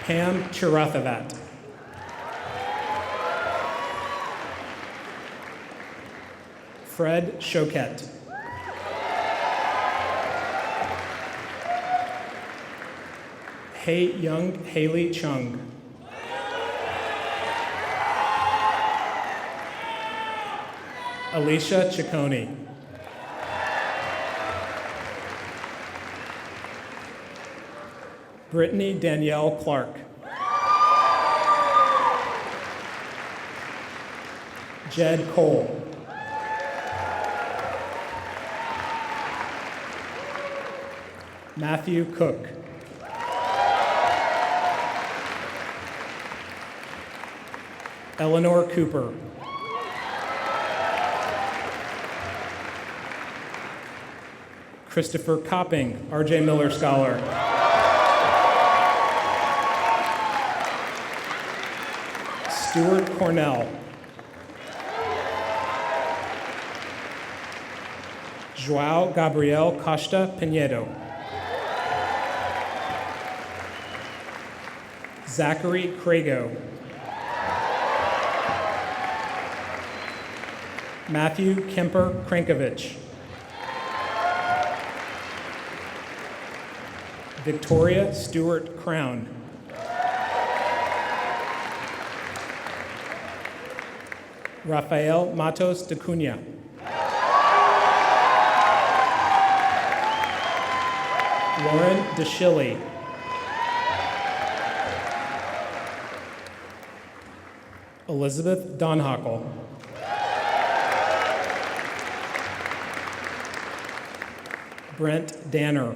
Pam Chirathavat. Fred Choquette. Hei Young Haley Chung. Alicia Ciccone. Brittany Danielle Clark. Jed Cole. Matthew Cook. Eleanor Cooper. Christopher Copping, R.J. Miller Scholar. Stuart Cornell. João Gabriel Costa Pinedo. Zachary Crago. Matthew Kemper Krankovich. Victoria Stewart Crown. Rafael Matos de Cunha. Lauren DeShilly. Elizabeth Donhockle. Brent Danner.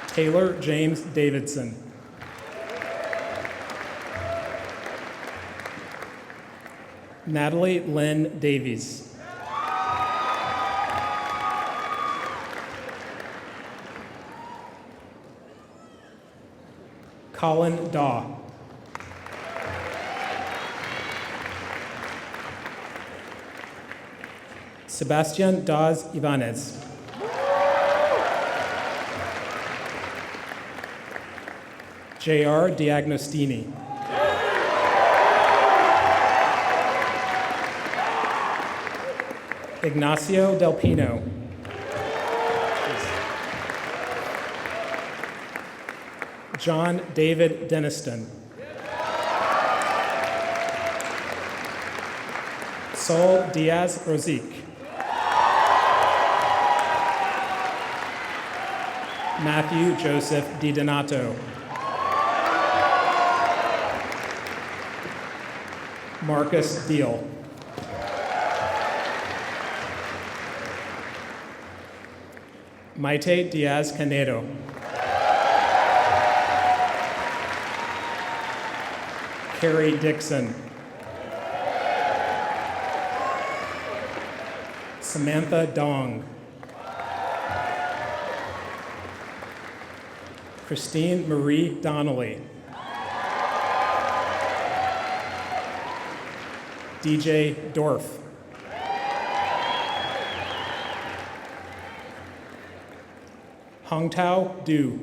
Taylor James Davidson. Natalie Lynn Davies. Colin Daw. Sebastian Daz Ibanez. J.R. Diagnostini. Ignacio Del Pino. John David Deniston. Sol Diaz Rosique. Matthew Joseph DiDonato. Marcus Deal. Maite Diaz Canedo. Carrie Dixon. Samantha Dong. Christine Marie Donnelly. DJ Dorf. Hong Tao Du.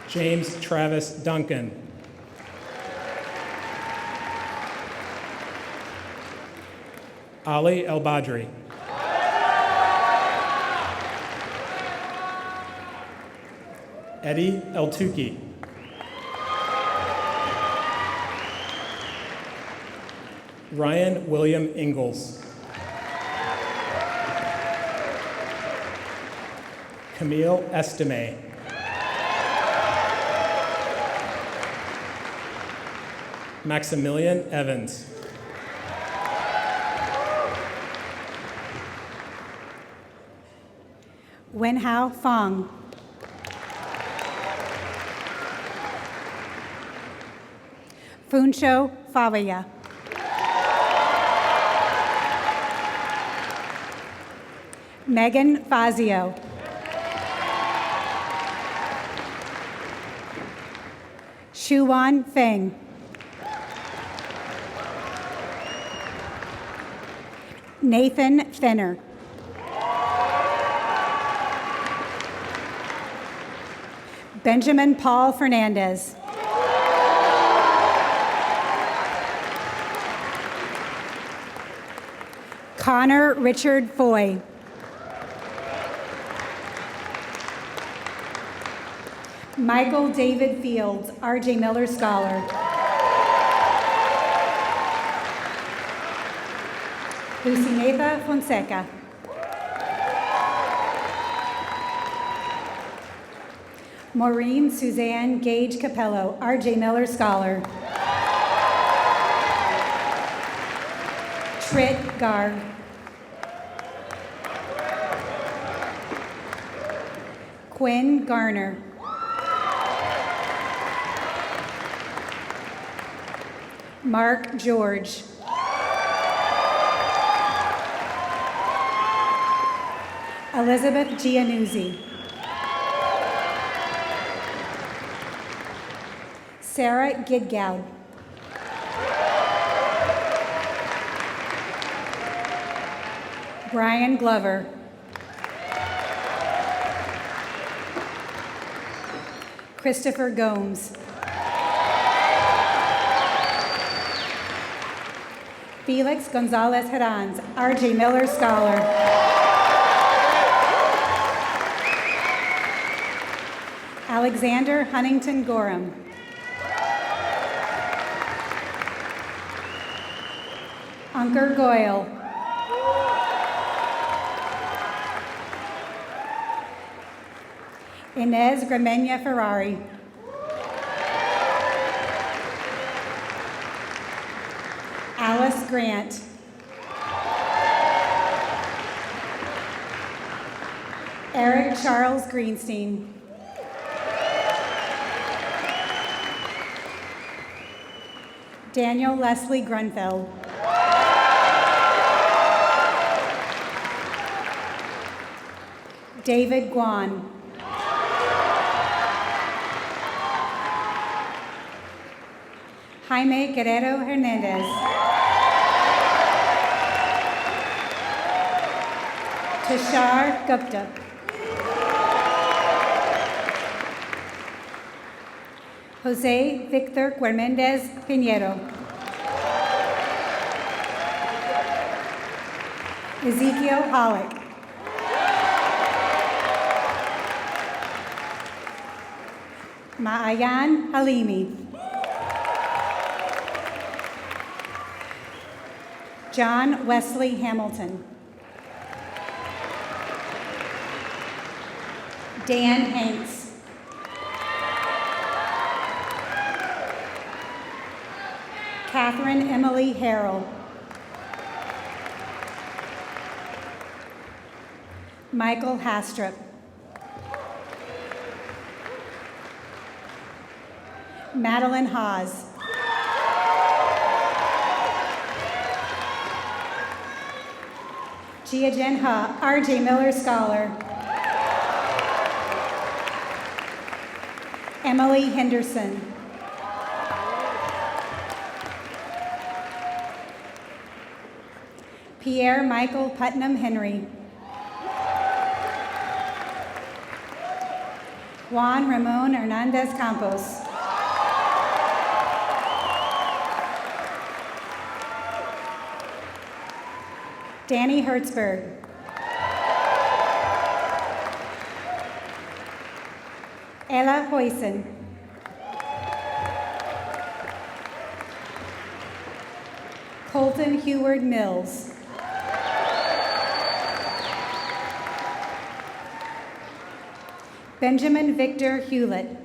James Travis Duncan. Ali El Badri. Eddie El Tuki. Ryan William Ingalls. Camille Estime. Maximilian Evans. Wenhao Fong. Funsho Favaya. Megan Fazio. Shuwan Feng. Nathan Fenner. Benjamin Paul Fernandez. Connor Richard Foy. Michael David Fields, R.J. Miller Scholar. Lucineta Fonseca. Maureen Suzanne Gage Capello, R.J. Miller Scholar. Trit Garg. Quinn Garner. Mark George. Elizabeth Giannuzzi. Sarah Gidgow. Brian Glover. Christopher Gomes. Felix Gonzalez Herranz, R.J. Miller Scholar. Alexander Huntington Gorham. Unker Goyle. Inez Gramenya Ferrari. Alice Grant. Eric Charles Greenstein. Daniel Leslie Grunfeld. David Guan. Jaime Guerrero Hernandez. Tushar Gupta. Jose Victor Guermendez Pinheiro. Ezekiel Hollick. Maayan Halimi. John Wesley Hamilton. Dan Hanks. Catherine Emily Harrell. Michael Hastrup. Madeline Haas. Jia Jen Ha, R.J. Miller Scholar. Emily Henderson. Pierre Michael Putnam Henry. Juan Ramon Hernandez Campos. Danny Hertzberg. Ella Hoysen. Colton Heward Mills. Benjamin Victor Hewlett.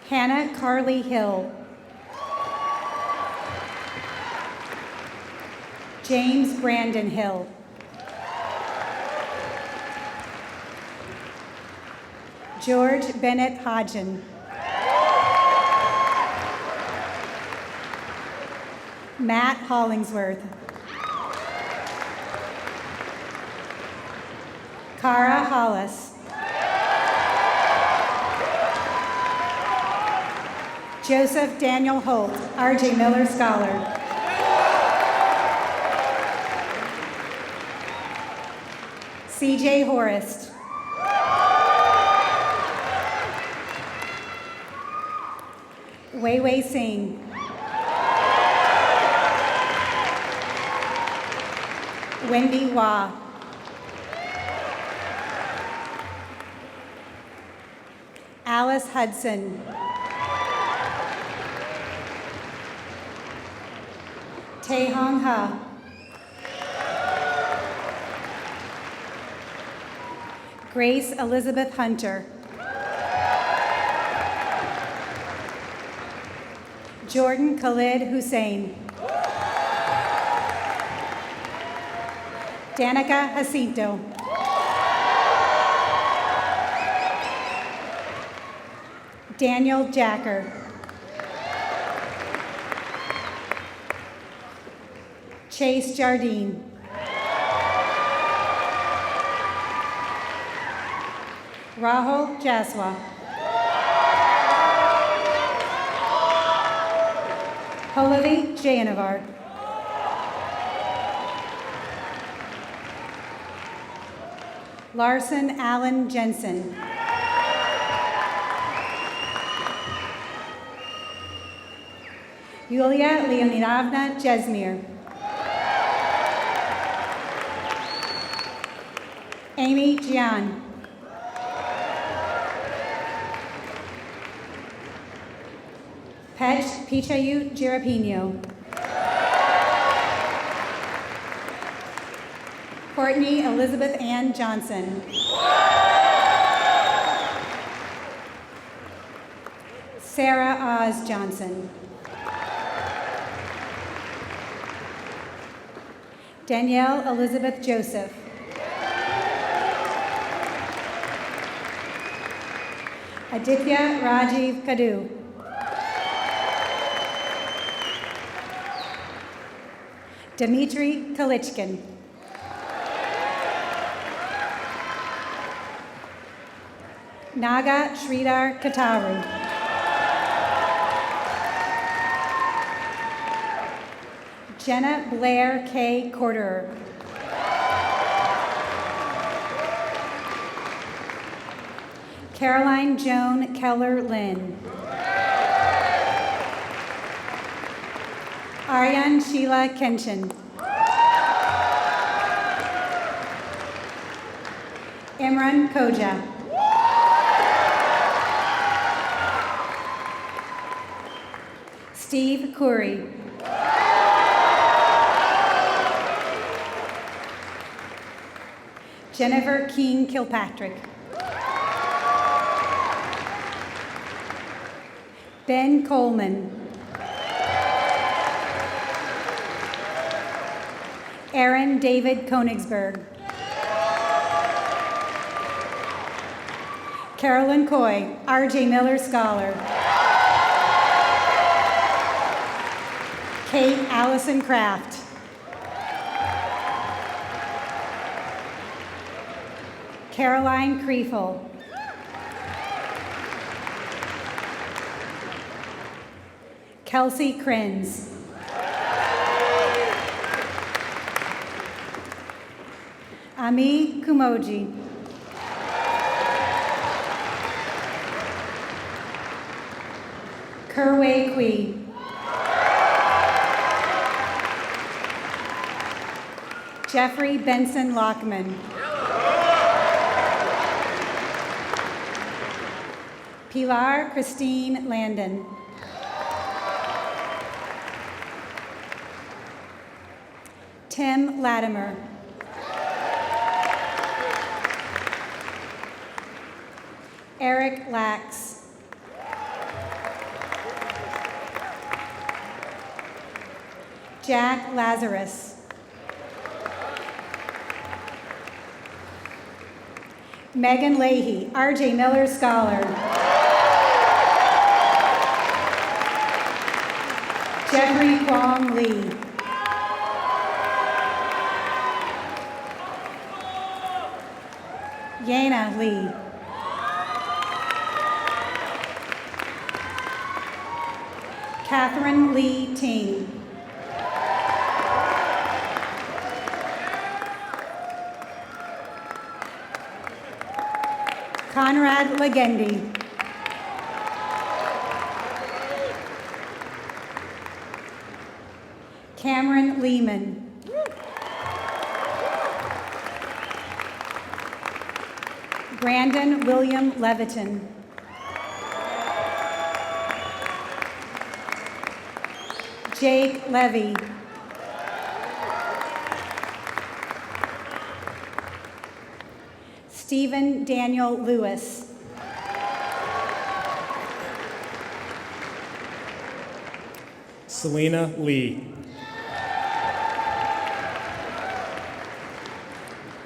Hannah Carly Hill. James Brandon Hill. George Bennett Hodgen. Matt Hollingsworth. Cara Hollis. Joseph Daniel Holt, R.J. Miller Scholar. C.J. Horist. Wei Wei Singh. Wendy Wah. Alice Hudson. Tae Hong Ha. Grace Elizabeth Hunter. Jordan Khalid Hussein. Danica Jacinto. Daniel Jacker. Chase Jardine. Rahul Jaswa. Pallavi Jayanavar. Larson Allen Jensen. Yulia Leonidovna Jesmir. Amy Jian. Pech Pichayu Jirapino. Courtney Elizabeth Ann Johnson. Sarah Oz Johnson. Danielle Elizabeth Joseph. Aditya Rajiv Kadu. Dmitry Kalichkin. Naga Sridhar Kataru. Jenna Blair K. Corderer. Caroline Joan Keller Lynn. Aryan Sheila Kenshin. Imran Koja. Steve Curry. Jennifer King Kilpatrick. Ben Coleman. Aaron David Konigsberg. Carolyn Coy, R.J. Miller Scholar. Kate Allison Kraft. Caroline Kriefel. Kelsey Krenz. Ami Kumoji. Kerwei Kui. Jeffrey Benson Lockman. Pilar Christine Landon. Tim Latimer. Eric Lax. Jack Lazarus. Megan Leahy, R.J. Miller Scholar. Jeffrey Kwong Lee. Yana Lee. Catherine Lee Ting. Conrad Legendi. Cameron Lehman. Brandon William Leviton. Jake Levy. Stephen Daniel Lewis. Selena Lee.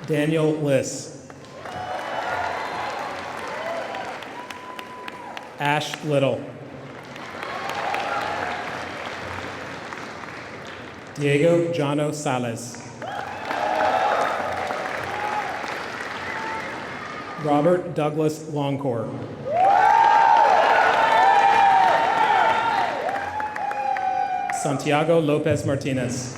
Daniel Liss. Ash Little. Diego Jano Sales. Robert Douglas Longcore. Santiago Lopez Martinez.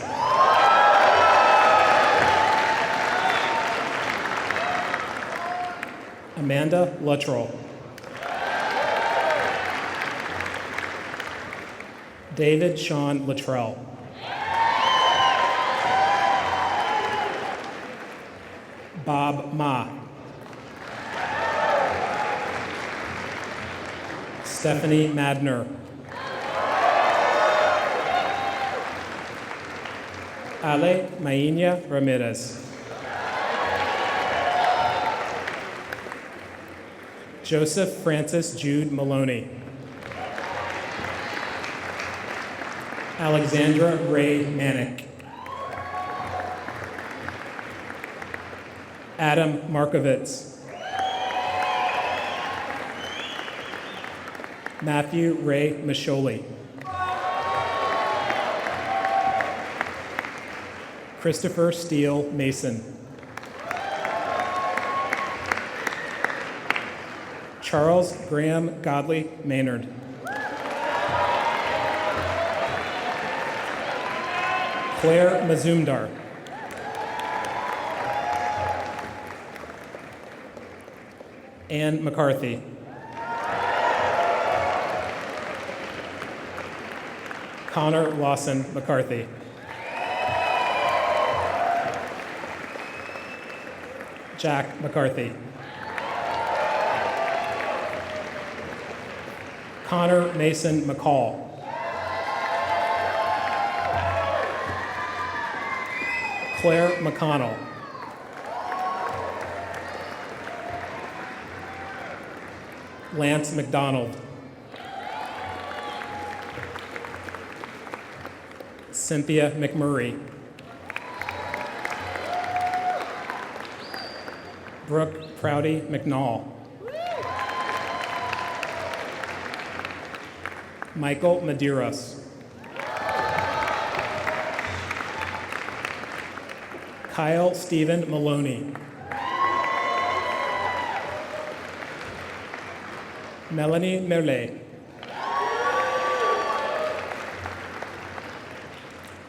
Amanda Luttrell. David Sean Luttrell. Bob Ma. Stephanie Madner. Ale Maina Ramirez. Joseph Francis Jude Maloney. Alexandra Ray Manick. Adam Markovitz. Matthew Ray Masholi. Christopher Steele Mason. Charles Graham Godley Maynard. Claire Mazumdar. Ann McCarthy. Connor Lawson McCarthy. Jack McCarthy. Connor Mason McCall. Claire McConnell. Lance McDonald. Cynthia McMurray. Brooke Prouty McNall. Michael Medeiros. Kyle Stephen Maloney. Melanie Merlet.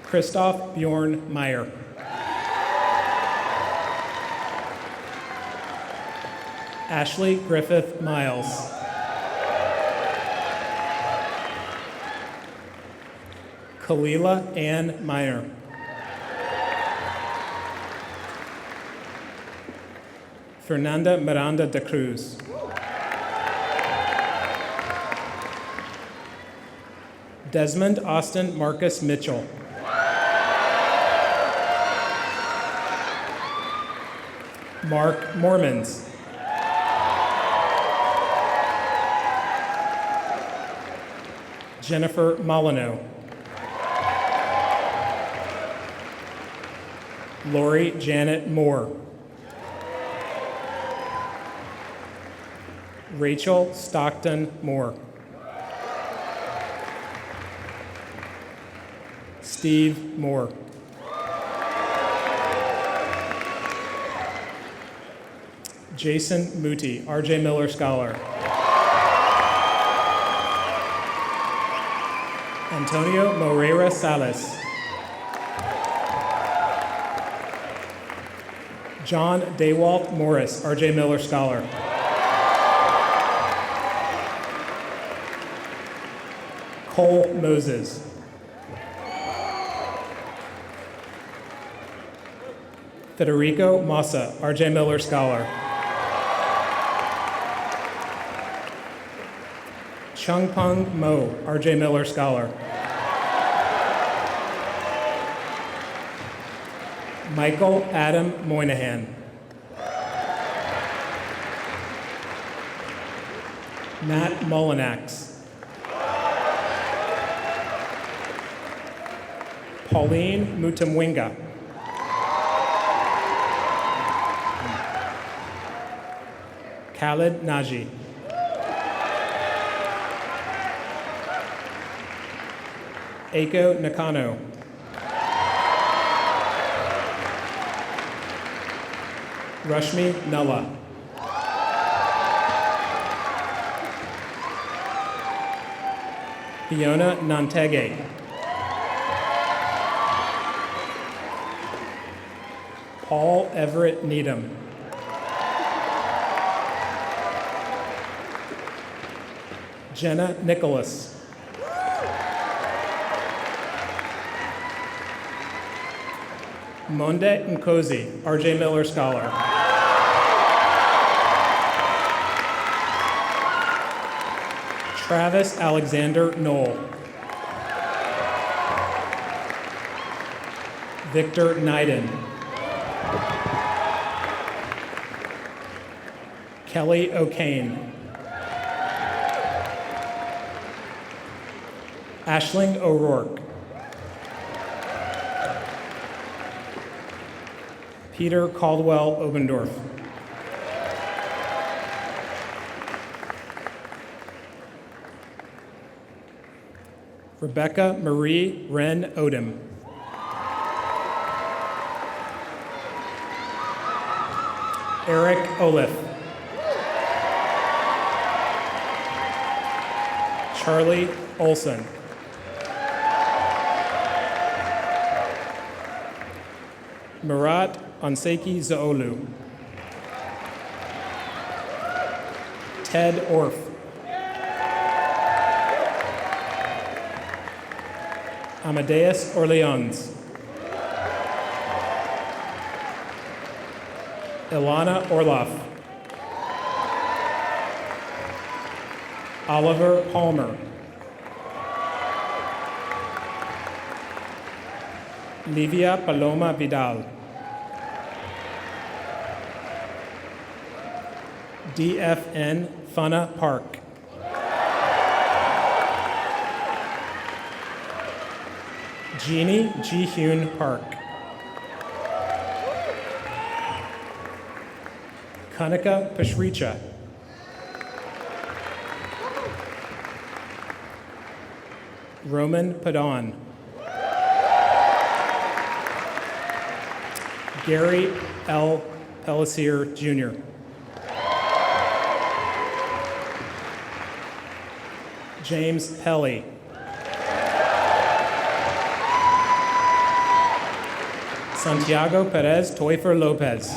Christoph Bjorn Meyer. Ashley Griffith Miles. Kalila Ann Miner. Fernanda Miranda de Cruz. Desmond Austin Marcus Mitchell. Mark Mormons. Jennifer Molyneux. Lori Janet Moore. Rachel Stockton Moore. Steve Moore. Jason Muti, R.J. Miller Scholar. Antonio Moreira Salas. John Daywalt Morris, R.J. Miller Scholar. Cole Moses. Federico Massa, R.J. Miller Scholar. Chung Pung Mo, R.J. Miller Scholar. Michael Adam Moynihan. Matt Mullinax. Pauline Mutamwinga. Khalid Naji. Aiko Nakano. Rashmi Nalla. Fiona Nantege. Paul Everett Needham. Jenna Nicholas. Monde Nkosi, R.J. Miller Scholar. Travis Alexander Knoll. Victor Neiden. Kelly O'Kane. Ashling O'Rourke. Peter Caldwell Obendorf. Rebecca Marie Wren Odom. Eric Olif. Charlie Olson. Murat Onseki Zaolu. Ted Orff. Amadeus Orleans. Ilana Orloff. Oliver Palmer. Livia Paloma Vidal. DFN Fana Park. Jeannie Ji-Hyun Park. Kanika Pashricha. Roman Padon. Gary L. Pellissier, Jr. James Pelly. Santiago Perez Toifer Lopez.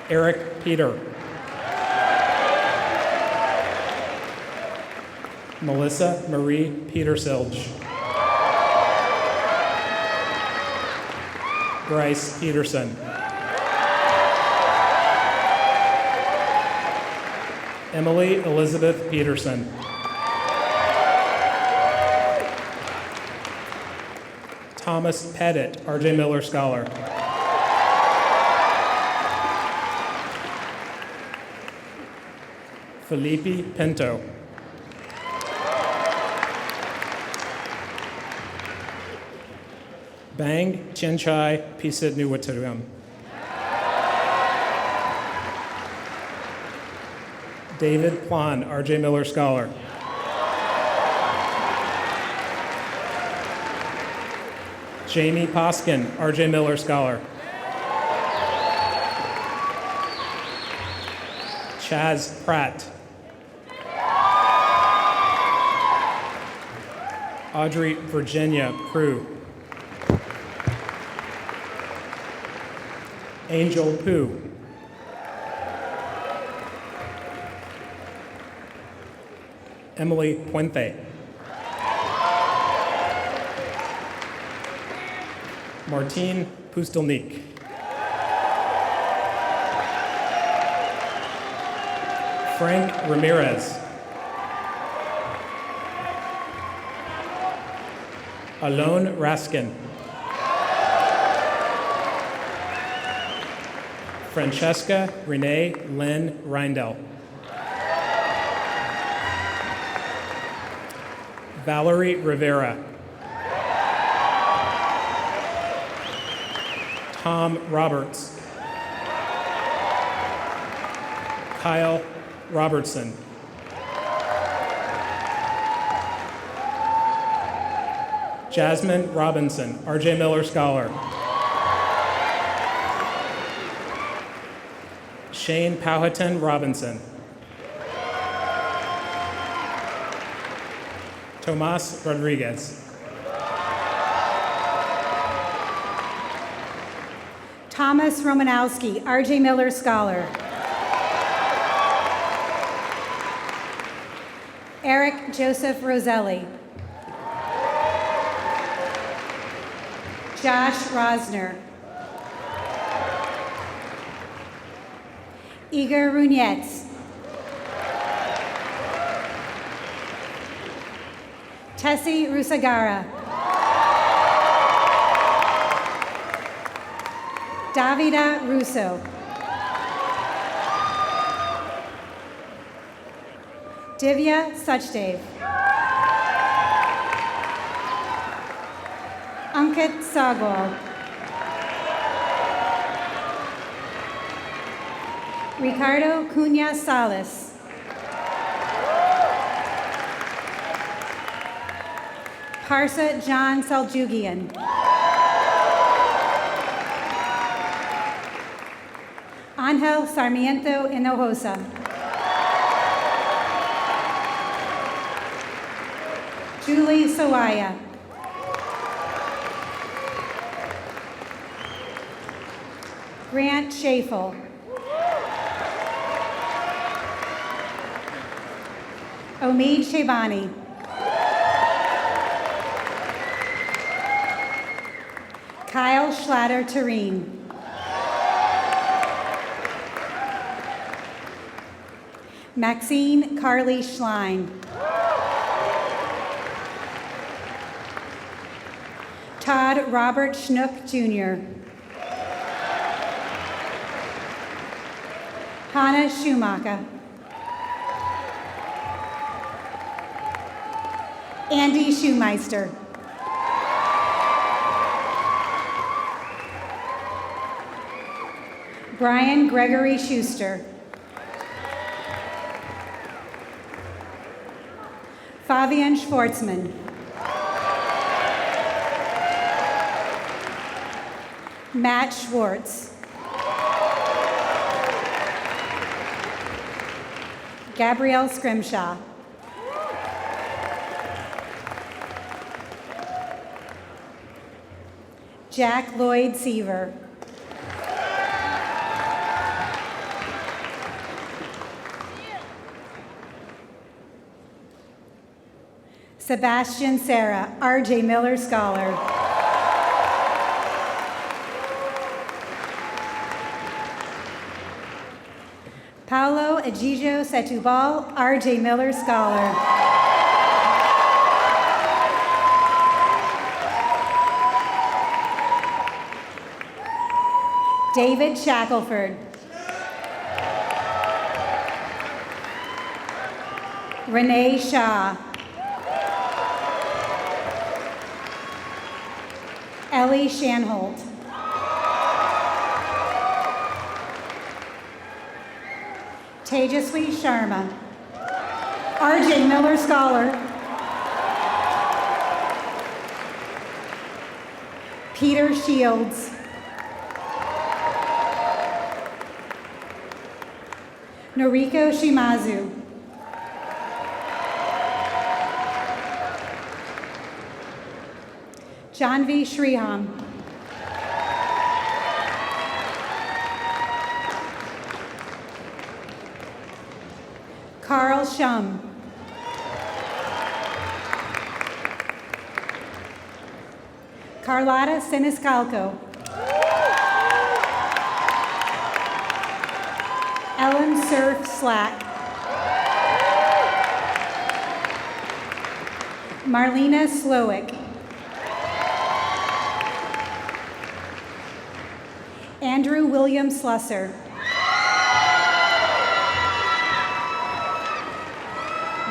Eric Peter. Melissa Marie Petersilge. Bryce Peterson. Emily Elizabeth Peterson. Thomas Pettit, R.J. Miller Scholar. Felipe Pinto. Bang Chinchai Pisit Nuwaturam. David Plan, R.J. Miller Scholar. Jamie Poskin, R.J. Miller Scholar. Chaz Pratt. Audrey Virginia Prue. Angel Pooh. Emily Puente. Martine Pustelnik. Frank Ramirez. Alone Raskin. Francesca Renee Lynn Reindel. Valerie Rivera. Tom Roberts. Kyle Robertson. Jasmine Robinson, R.J. Miller Scholar. Shane Powhatan Robinson. Tomas Rodriguez. Thomas Romanowski, R.J. Miller Scholar. Eric Joseph Roselli. Josh Rosner. Igor Runetz. Tessie Rusagara. Davida Russo. Divya Suchdev. Ankit Sagwal. Ricardo Cunha Salas. Parsa John Saljugian. Angel Sarmiento Hinojosa. Julie Sawaya. Grant Schafel. Omid Shabani. Kyle Schlatter-Tureen. Maxine Carly Schlein. Todd Robert Schnook, Jr. Hannah Schumacher. Andy Schumeister. Brian Gregory Schuster. Fabian Schwartzman. Matt Schwartz. Gabrielle Scrimshaw. Jack Lloyd Seaver. Sebastian Serra, R.J. Miller Scholar. Paulo Egidio Setúbal, R.J. Miller Scholar. David Shackelford. Renee Shaw. Ellie Shanholt. Tejaswi Sharma. R.J. Miller Scholar. Peter Shields. Noriko Shimazu. Janvi Shriham. Carl Shum. Carlotta Siniscalco. Ellen Surf Slack. Marlena Slowick. Andrew William Slusser.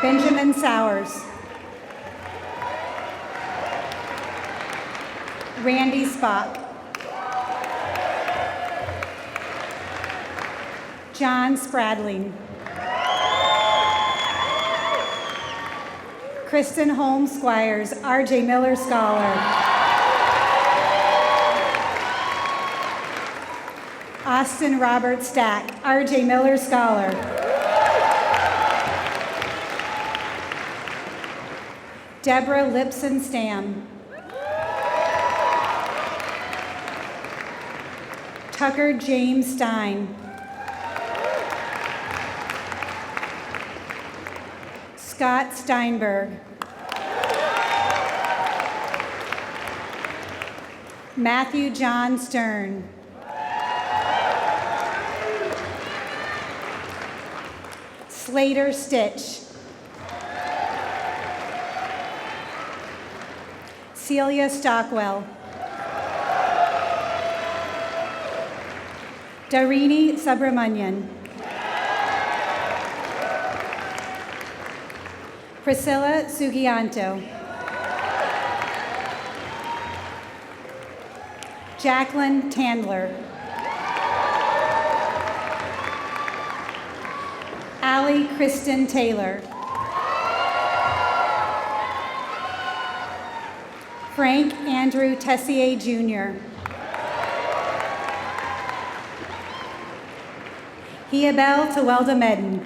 Benjamin Sowers. Randy Spock. John Spradling. Kristen Holmes Squires, R.J. Miller Scholar. Austin Robert Stack, R.J. Miller Scholar. Deborah Lipson Stam. Tucker James Stein. Scott Steinberg. Matthew John Stern. Slater Stitch. Celia Stockwell. Darini Subramanian. Priscilla Sugianto. Jacqueline Tandler. Allie Kristen Taylor. Frank Andrew Tessier Jr. Hiabel Tewelda Medden.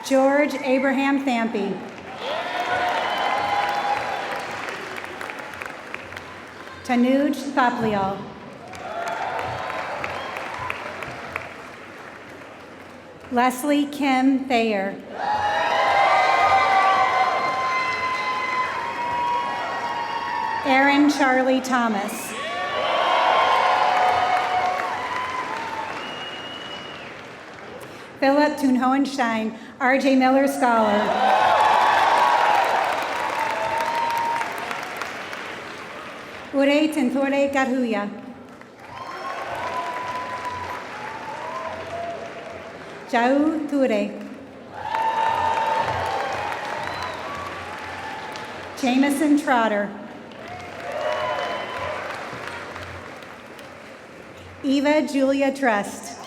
George Abraham Thampy. Tanuj Thaplial. Leslie Kim Thayer. Aaron Charlie Thomas. Philip Thun Hohenstein, R.J. Miller Scholar. Ure Tintore Garhuya. Jau Ture. Jameson Trotter. Eva Julia Trust.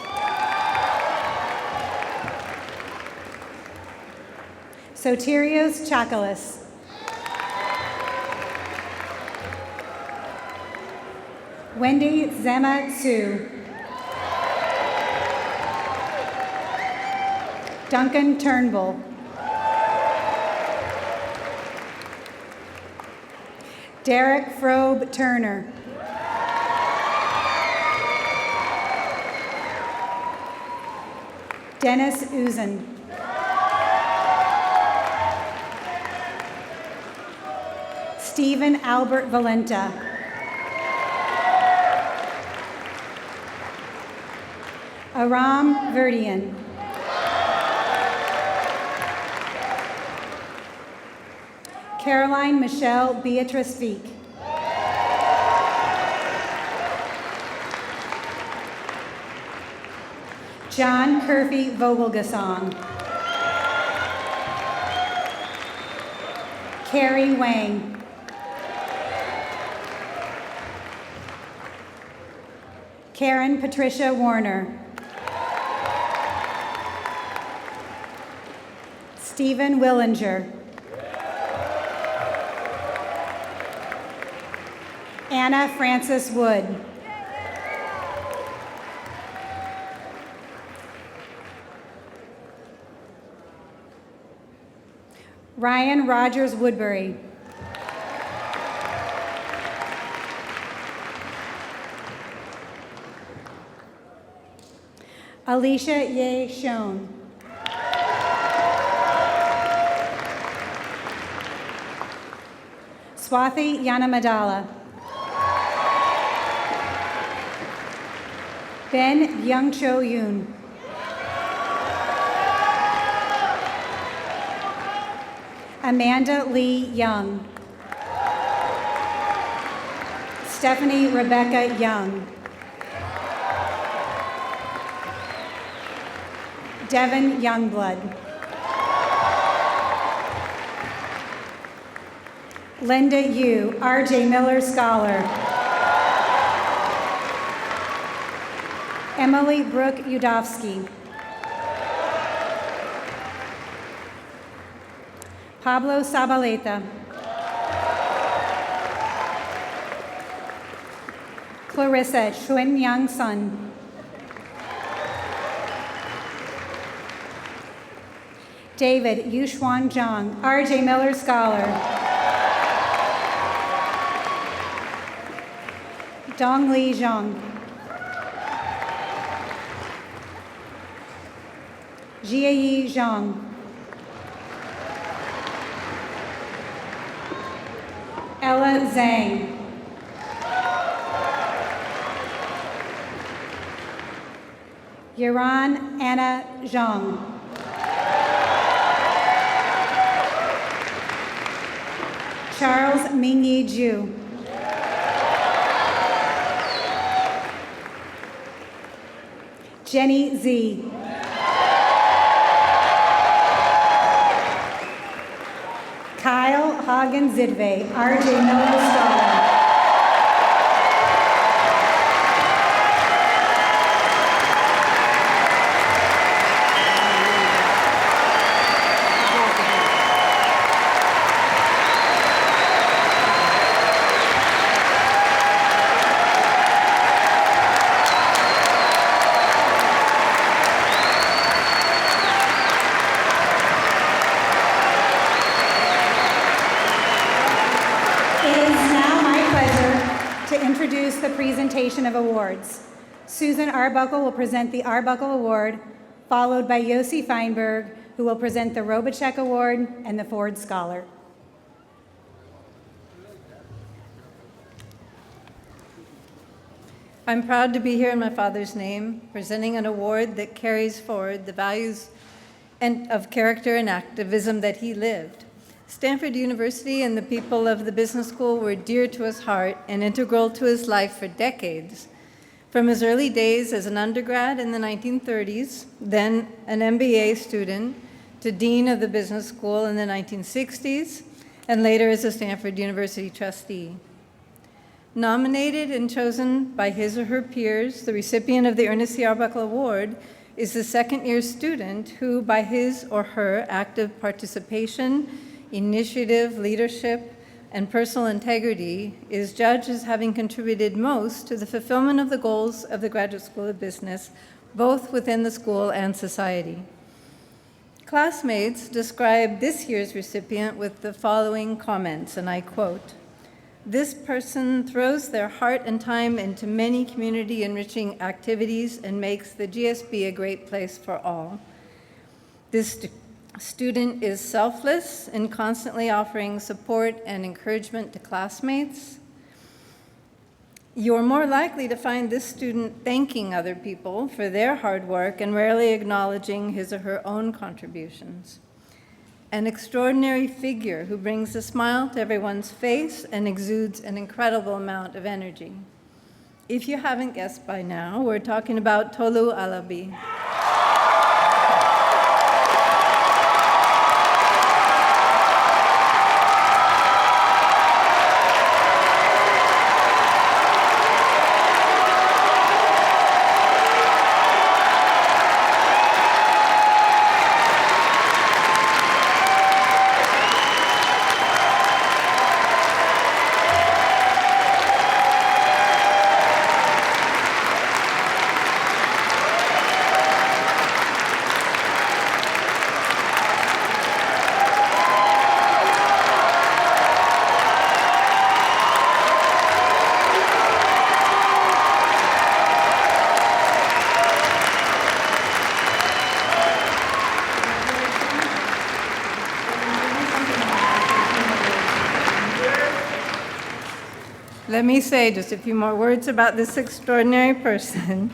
Soterios Chakalis. Wendy Zema Tsu. Duncan Turnbull. Derek Frobe Turner. Dennis Uzen. Stephen Albert Valenta. Aram Verdian. Caroline Michelle Beatrice Veek. John Curfy Vogelgesang. Carrie Wang. Karen Patricia Warner. Stephen Willinger. Anna Frances Wood. Ryan Rogers Woodbury. Alicia Ye Schoen. Swathi Yanamadala. Ben Young-Cho Yoon. Amanda Lee Young. Stephanie Rebecca Young. Devin Youngblood. Linda Yu, R.J. Miller Scholar. Emily Brooke Udofsky. Pablo Sabaleta. Clarissa Chuen Yang Sun. David Yuxuan Zhang, R.J. Miller Scholar. Dongli Zhang. Jieyi Zhang. Ella Zhang. Yaran Anna Zhang. Charles Mingyi Ju. Jenny Z. Kyle Hagen Zidve, R.J. Miller Scholar. The presentation of awards. Susan Arbuckle will present the Arbuckle Award, followed by Yossi Feinberg, who will present the Robichek Award and the Ford Scholar. I'm proud to be here in my father's name, presenting an award that carries forward the values of character and activism that he lived. Stanford University and the people of the business school were dear to his heart and integral to his life for decades. From his early days as an undergrad in the 1930s, then an MBA student, to dean of the business school in the 1960s, and later as a Stanford University trustee. Nominated and chosen by his or her peers, the recipient of the Ernest C. Arbuckle Award is the second-year student who, by his or her active participation, initiative, leadership, and personal integrity, is judged as having contributed most to the fulfillment of the goals of the Graduate School of Business, both within the school and society. Classmates describe this year's recipient with the following comments, and I quote, This person throws their heart and time into many community-enriching activities and makes the GSB a great place for all. This student is selfless and constantly offering support and encouragement to classmates. You're more likely to find this student thanking other people for their hard work and rarely acknowledging his or her own contributions. An extraordinary figure who brings a smile to everyone's face and exudes an incredible amount of energy. If you haven't guessed by now, we're talking about Tolu Alabi. Let me say just a few more words about this extraordinary person.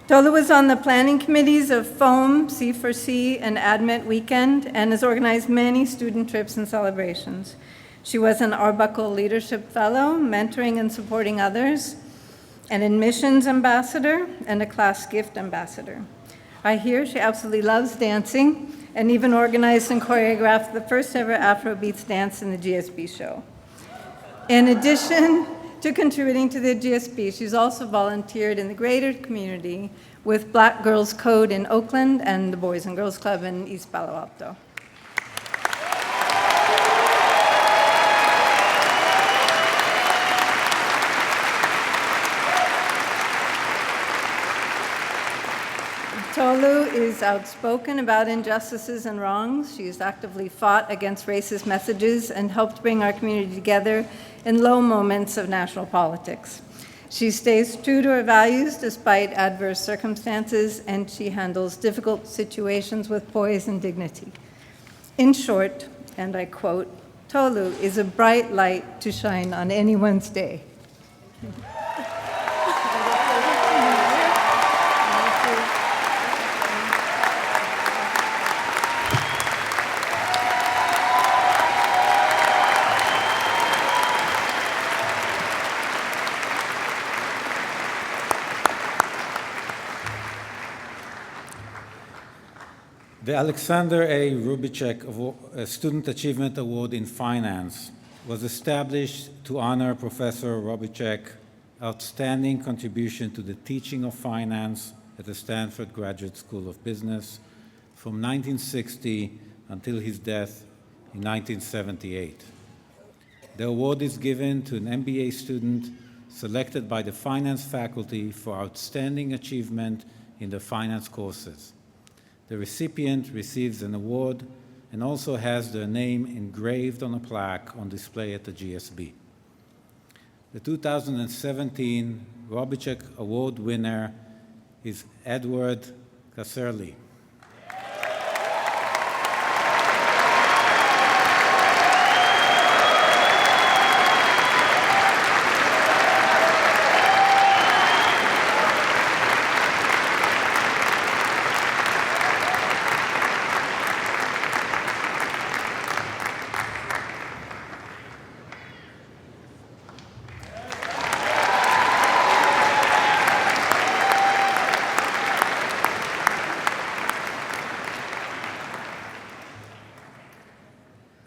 Tolu was on the planning committees of FOAM, C4C, and ADMIT Weekend, and has organized many student trips and celebrations. She was an Arbuckle Leadership Fellow, mentoring and supporting others, an admissions ambassador, and a class gift ambassador. I hear she absolutely loves dancing and even organized and choreographed the first ever Afrobeats dance in the GSB show. In addition to contributing to the GSB, she's also volunteered in the greater community with Black Girls Code in Oakland and the Boys and Girls Club in East Palo Alto. Tolu is outspoken about injustices and wrongs. She has actively fought against racist messages and helped bring our community together in low moments of national politics. She stays true to her values despite adverse circumstances, and she handles difficult situations with poise and dignity. In short, and I quote, Tolu is a bright light to shine on anyone's day. The Alexander A. Rubicek Student Achievement Award in Finance was established to honor Professor Rubicek's outstanding contribution to the teaching of finance at the Stanford Graduate School of Business from 1960 until his death in 1978. The award is given to an MBA student selected by the finance faculty for outstanding achievement in the finance courses. The recipient receives an award and also has their name engraved on a plaque on display at the GSB. The 2017 Rubicek Award winner is Edward Casserly.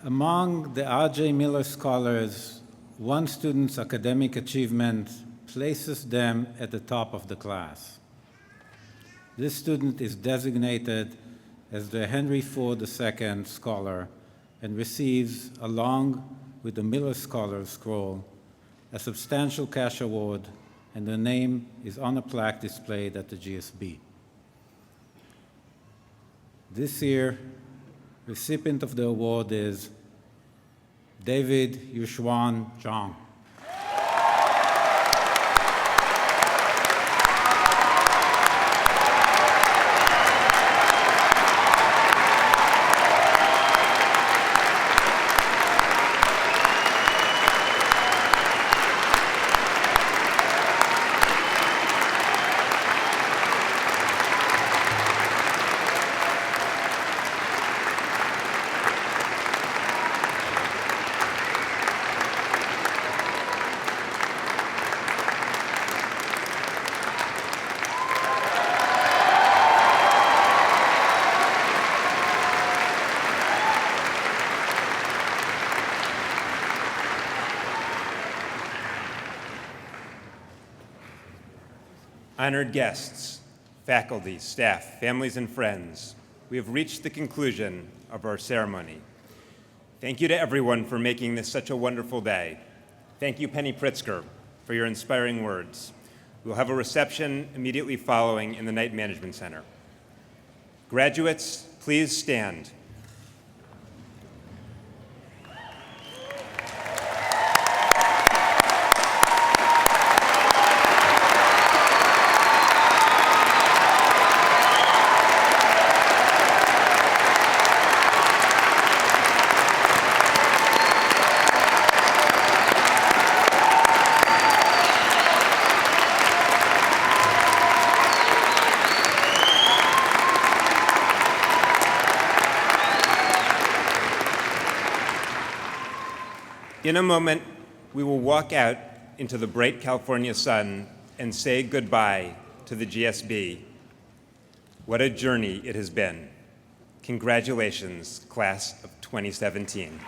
Among the R.J. Miller Scholars, one student's academic achievement places them at the top of the class. This student is designated as the Henry Ford II Scholar and receives, along with the Miller Scholar Scroll, a substantial cash award, and their name is on a plaque displayed at the GSB. This year, recipient of the award is David Yushuan Zhang. Honored guests, faculty, staff, families, and friends, we have reached the conclusion of our ceremony. Thank you to everyone for making this such a wonderful day. Thank you, Penny Pritzker, for your inspiring words. We'll have a reception immediately following in the Night Management Center. Graduates, please stand. In a moment, we will walk out into the bright California sun and say goodbye to the GSB. What a journey it has been. Congratulations, class of 2017.